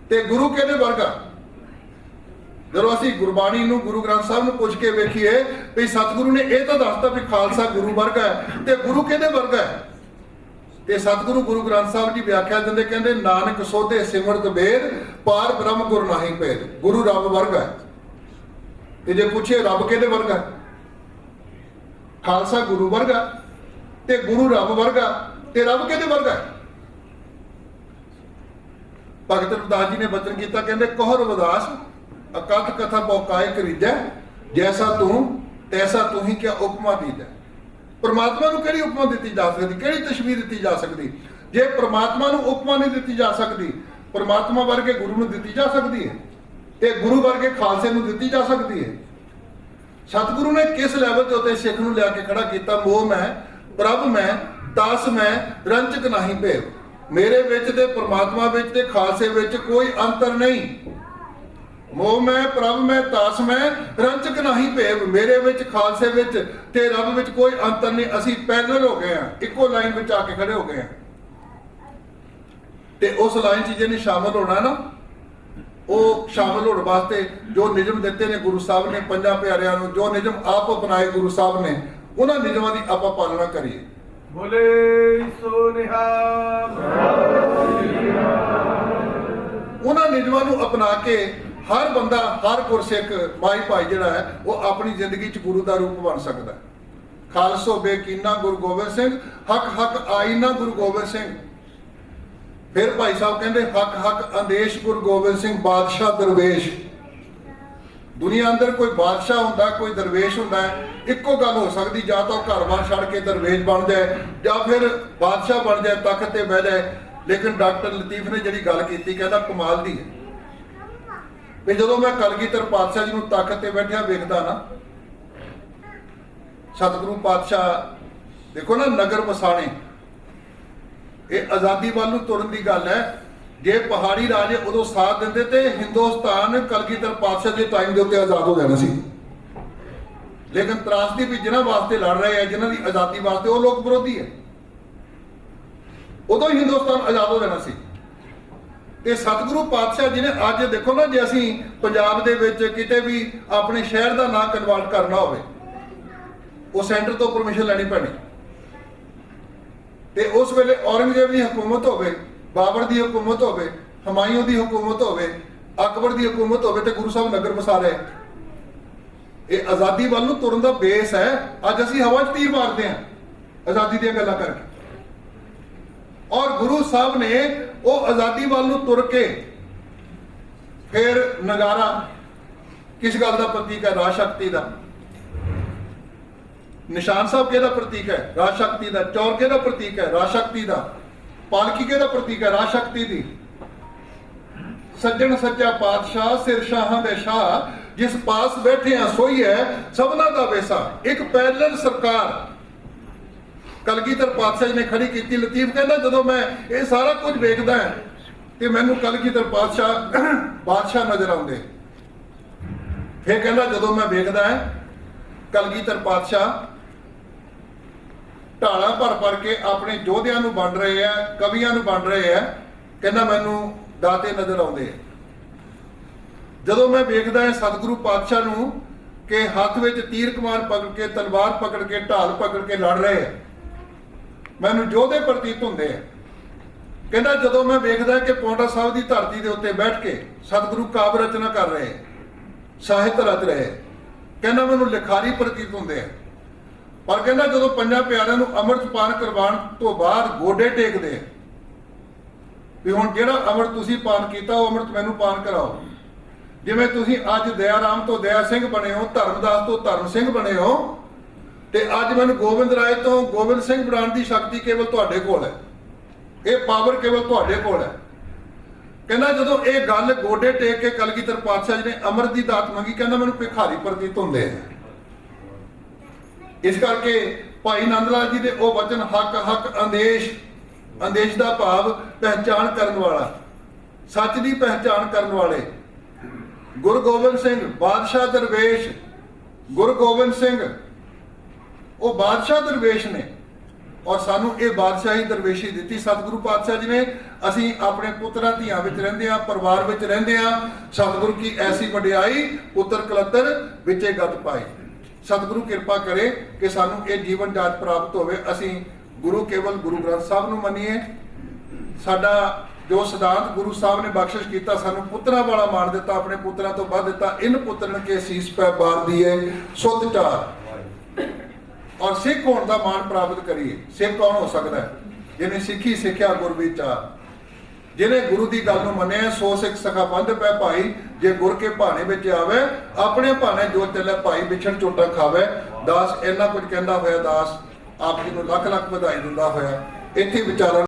Speaker 1: ते गुरु किहदे वर्गा? ਜਦੋਂ ਅਸੀਂ ਗੁਰਬਾਣੀ ਨੂੰ ਗੁਰੂ ਗ੍ਰੰਥ ਸਾਹਿਬ ਨੂੰ ਪੁੱਛ ਕੇ ਵੇਖੀਏ ਵੀ ਸਤਿਗੁਰੂ ਨੇ ਇਹ ਤਾਂ ਦੱਸਤਾ ਵੀ ਖਾਲਸਾ ਗੁਰੂ ਵਰਗਾ ਹੈ ਤੇ ਗੁਰੂ ਕਿਹਦੇ ਵਰਗਾ ਹੈ? ਤੇ ਸਤਿਗੁਰੂ ਗੁਰੂ ਗ੍ਰੰਥ ਸਾਹਿਬ ਜੀ ਵਿਆਖਿਆ ਦਿੰਦੇ, ਕਹਿੰਦੇ ਨਾਨਕ ਸੋਧੇ ਸਿਮਰਤ ਵੇਦ ਪਾਰ ਬ੍ਰਹਮ ਗੁਰ ਨਾਹੀ ਭੇਦ। ਗੁਰੂ ਰੱਬ ਵਰਗਾ ਹੈ। ਤੇ ਜੇ ਪੁੱਛੇ ਰੱਬ ਕਿਹਦੇ ਵਰਗਾ? ਖਾਲਸਾ ਗੁਰੂ ਵਰਗਾ ਤੇ ਗੁਰੂ ਰੱਬ ਵਰਗਾ ਤੇ ਰੱਬ ਕਿਹਦੇ ਵਰਗਾ? ਭਗਤ ਰਵਿਦਾਸ ਜੀ ਨੇ ਬਚਨ ਕੀਤਾ, ਕਹਿੰਦੇ ਕਹੋ ਰਵਿਦਾਸ अकथ कथा पौकाए करीजै, जैसा तू तैसा तू ही क्या उपमा दीजै। परमात्मा नूं किहड़ी उपमा दित्ती जा सकदी, किहड़ी तशबीह दित्ती जा सकदी? जे परमात्मा नूं उपमा नहीं दित्ती जा सकदी, परमात्मा वर्गे गुरु नूं दित्ती जा सकदी है ते गुरु वर्गे खालसे नूं दित्ती जा सकदी है। सतगुरु ने किस लैवल के उत्ते सिख नूं लिया के खड़ा कीता? मोह मैं प्रभ मैं दास मैं रंचक नहीं भेव। मेरे विच ते परमात्मा विच ते खालसे विच कोई अंतर नहीं। मोह मैं प्रभ मैं दास मैं रंचक नहीं भेव। मेरे विच खालसे विच ते रब विच कोई अंतर नहीं। असी पैरल हो गए हैं, इको लाइन विच आके खड़े हो गए हैं। ते उस लाइन च जिन्हें शामिल होना ना, वो शामिल होने वास्ते जो निजम दिते ने गुरु साहब ने पंजां प्यारिਆਂ ਨੂੰ, जो निजम आप अपनाए गुरु साहब ने, उन्हां निजमां दी आपां पालना करिए।
Speaker 2: बोले सो निहाल।
Speaker 1: उन्हां निजमां ਨੂੰ अपना के हर बंदा हर गुरसिख माई भाई जिहड़ा है वो अपनी जिंदगी च गुरु का रूप बन सकता है। खालसो बेकीना गुरु गोबिंद सिंह, हक हक आईना गुरु गोबिंद सिंह। फिर भाई साहब कहते हक हक आदेश गुरु गोबिंद सिंह बादशाह दरवेश। दुनिया अंदर कोई बादशाह होंदा, कोई दरवेश होंदा है, इक्को गल हो सकती, या तो घर बार छड़ के दरवेश बन जाए या फिर बादशाह बन जाए, तख्त ते बह जाए। लेकिन डॉक्टर लतीफ ने जिहड़ी गल कीती, कहता कमाल दी है भी जो मैं कलगीधर पातशाह जी तख्त ते बैठिया वेखदा ना, सतगुरु पातशाह देखो ना नगर वसाने, ये आज़ादी वाल तुरन की गल है। जे पहाड़ी राजे उदों साथ देंदे ते हिंदुस्तान कलगीधर पातशाह के टाइम के उत्ते आज़ाद हो जाना सी। लेकिन त्रासदी भी जिन्हां वास्ते लड़ रहे हैं, जिन्हां की आज़ादी वास्ते, वो लोग विरोधी है। उदों ही हिंदुस्तान आज़ाद हो जाना सी। ते सतगुरु पातशाह जी ने अज देखो ना, जे असी पंजाब दे विच किते भी अपने शहर का नाम कन्वर्ट करना होवे, वो सेंटर तो परमिशन लैनी पैनी। ते उस वेले औरंगजेब की हुकूमत होवे, बाबर की हुकूमत होवे, हुमायूं की हुकूमत होवे, अकबर की हुकूमत होवे, ते गुरु साहब नगर बसा रहे। ये आज़ादी वाल नूं तुरन दा बेस है। अज असी हवा च तीर मारते हैं आज़ादी दी गल्लां करके, और गुरु साहब ने वो आज़ादी वाल नूं तुर के फिर नगारा किस गल का प्रतीक है? राज शक्ति का। निशान साहब किहदा प्रतीक है? राज शक्ति का। चौर किहदा प्रतीक है? राज शक्ति का। पालकी किहदा प्रतीक है? राज शक्ति की। सज्जन सच्चा पातशाह सिर शाहां दे शाह, जिस पास बैठे हैं सोई है सबना दा वेसा। एक पैरल सरकार कलगीधर पातशाह जी ने खड़ी की। लतीफ कहना जो मैं ये सारा कुछ वेखदा है तो मैनू कलगीधर बादशाह नजर आते। फिर कहना जो मैं वेखदा है कलगीधर पातशाह ढाला भर भर के अपने योद्धियां नूं बन रहे हैं, कवियां नूं बन रहे हैं, कहना मैनू दाते नजर आते। जो मैं वेखदा है सतगुरु पातशाह नूं कि हाथ में तीर कमान पकड़ के, तलवार पकड़ के, ढाल पकड़ के लड़ रहे हैं, मैनू योधे प्रतीत होंदे है। कहना जो मैं वेखदा कि पौंटा साहब की धरती के उत्ते बैठ के सतगुरु काव्य रचना कर रहे, साहित्य रच रहे, कहना मैनू लिखारी प्रतीत होंदे है। ਪਰ ਕਹਿੰਦਾ ਜਦੋਂ ਪੰਜਾਂ ਪਿਆਰਿਆਂ ਨੂੰ ਅੰਮ੍ਰਿਤ ਪਾਨ ਕਰਵਾਉਣ ਤੋਂ ਬਾਅਦ ਗੋਡੇ ਟੇਕਦੇ ਆ ਵੀ ਹੁਣ ਜਿਹੜਾ ਅੰਮ੍ਰਿਤ ਤੁਸੀਂ ਪਾਨ ਕੀਤਾ ਉਹ ਅੰਮ੍ਰਿਤ ਮੈਨੂੰ ਪਾਨ ਕਰਾਓ। ਜਿਵੇਂ ਤੁਸੀਂ ਅੱਜ ਦਇਆ ਰਾਮ ਤੋਂ ਦਇਆ ਸਿੰਘ ਬਣੇ ਹੋ, ਧਰਮਦਾਸ ਤੋਂ ਧਰਮ ਸਿੰਘ ਬਣੇ ਹੋ, ਤੇ ਅੱਜ ਮੈਨੂੰ ਗੋਬਿੰਦ ਰਾਏ ਤੋਂ ਗੋਬਿੰਦ ਸਿੰਘ ਬਣਾਉਣ ਦੀ ਸ਼ਕਤੀ ਕੇਵਲ ਤੁਹਾਡੇ ਕੋਲ ਹੈ, ਇਹ ਪਾਵਰ ਕੇਵਲ ਤੁਹਾਡੇ ਕੋਲ ਹੈ। ਕਹਿੰਦਾ ਜਦੋਂ ਇਹ ਗੱਲ ਗੋਡੇ ਟੇਕ ਕੇ ਕਲਗੀਧਰ ਪਾਤਸ਼ਾਹ ਜੀ ਨੇ ਅੰਮ੍ਰਿਤ ਦੀ ਦਾਤ ਮੰਗੀ, ਕਹਿੰਦਾ ਮੈਨੂੰ ਭਿਖਾਰੀ ਪ੍ਰਤੀਤ ਹੁੰਦੇ ਆ। ਇਸ ਕਰਕੇ ਭਾਈ ਨੰਦ ਲਾਲ ਜੀ ਦੇ ਉਹ ਵਚਨ ਹੱਕ ਹੱਕ ਅੰਦੇਸ਼, ਅੰਦੇਸ਼ ਦਾ ਭਾਵ ਪਹਿਚਾਣ ਕਰਨ ਵਾਲਾ, ਸੱਚ ਦੀ ਪਹਿਚਾਣ ਕਰਨ ਵਾਲੇ ਗੁਰੂ ਗੋਬਿੰਦ ਸਿੰਘ ਬਾਦਸ਼ਾਹ ਦਰਵੇਸ਼, ਗੁਰੂ ਗੋਬਿੰਦ ਸਿੰਘ ਉਹ ਬਾਦਸ਼ਾਹ ਦਰਵੇਸ਼ ਨੇ ਔਰ ਸਾਨੂੰ ਇਹ ਬਾਦਸ਼ਾਹੀ ਦਰਵੇਸ਼ੀ ਦਿੱਤੀ ਸਤਿਗੁਰੂ ਪਾਤਸ਼ਾਹ ਜੀ ਨੇ। ਅਸੀਂ ਆਪਣੇ ਪੁੱਤਰਾਂ ਧੀਆਂ ਵਿੱਚ ਰਹਿੰਦੇ ਆ, ਪਰਿਵਾਰ ਵਿੱਚ ਰਹਿੰਦੇ ਆ। ਸਤਿਗੁਰੂ ਕੀ ਐਸੀ ਵਡਿਆਈ ਪੁੱਤਰ ਕਲੱਤਰ ਵਿੱਚੇ ਗਤ ਪਾਈ। ਸਤਿਗੁਰੂ ਕਿਰਪਾ ਕਰੇ ਕਿ ਸਾਨੂੰ ਇਹ ਜੀਵਨ ਜਾਚ ਪ੍ਰਾਪਤ ਹੋਵੇ, ਅਸੀਂ ਗੁਰੂ ਕੇਵਲ ਗੁਰੂ ਗ੍ਰੰਥ ਸਾਹਿਬ ਨੂੰ ਮੰਨੀਏ। ਸਾਡਾ ਜੋ ਸਿਧਾਂਤ ਗੁਰੂ ਸਾਹਿਬ ਨੇ ਬਖਸ਼ਿਸ਼ ਕੀਤਾ, ਸਾਨੂੰ ਪੁੱਤਰਾਂ ਵਾਲਾ ਮਾਣ ਦਿੱਤਾ, ਆਪਣੇ ਪੁੱਤਰਾਂ ਤੋਂ ਵੱਧ ਦਿੱਤਾ। ਇਨ ਪੁੱਤਰਨ ਕੇ ਸੀਸ ਪੈ ਬਾਰ ਦੀਏ ਸੁਧ ਚਾਰ, ਔਰ ਸਿੱਖ ਹੋਣ ਦਾ ਮਾਣ ਪ੍ਰਾਪਤ ਕਰੀਏ। ਸਿੱਖ ਕੌਣ ਹੋ ਸਕਦਾ ਹੈ? ਜਿਹਨੇ ਸਿੱਖੀ ਸਿੱਖਿਆ ਗੁਰ ਵਿਚਾਰ, ਜਿਹਨੇ ਗੁਰੂ ਦੀ ਗੱਲ ਨੂੰ ਮੰਨਿਆ। ਸੋ ਸਿੱਖ ਸਖਾ ਬੰਧ ਪੈ ਭਾਈ, ਜੇ ਗੁਰ ਕੇ ਭਾਣੇ ਵਿੱਚ ਆਵੇ, ਆਪਣੇ ਭਾਣੇ ਜੋ ਚੱਲੇ ਭਾਈ ਵਿਛੜ ਚੋਟਾਂ ਖਾਵੇ। ਦਾਸ ਇੰਨਾ ਕੁਝ ਕਹਿੰਦਾ ਹੋਇਆ ਦਾਸ ਆਪ ਜੀ ਨੂੰ ਲੱਖ ਲੱਖ ਵਧਾਈ ਦਿੰਦਾ ਹੋਇਆ ਇੱਥੇ ਵਿਚਾਰਾਂ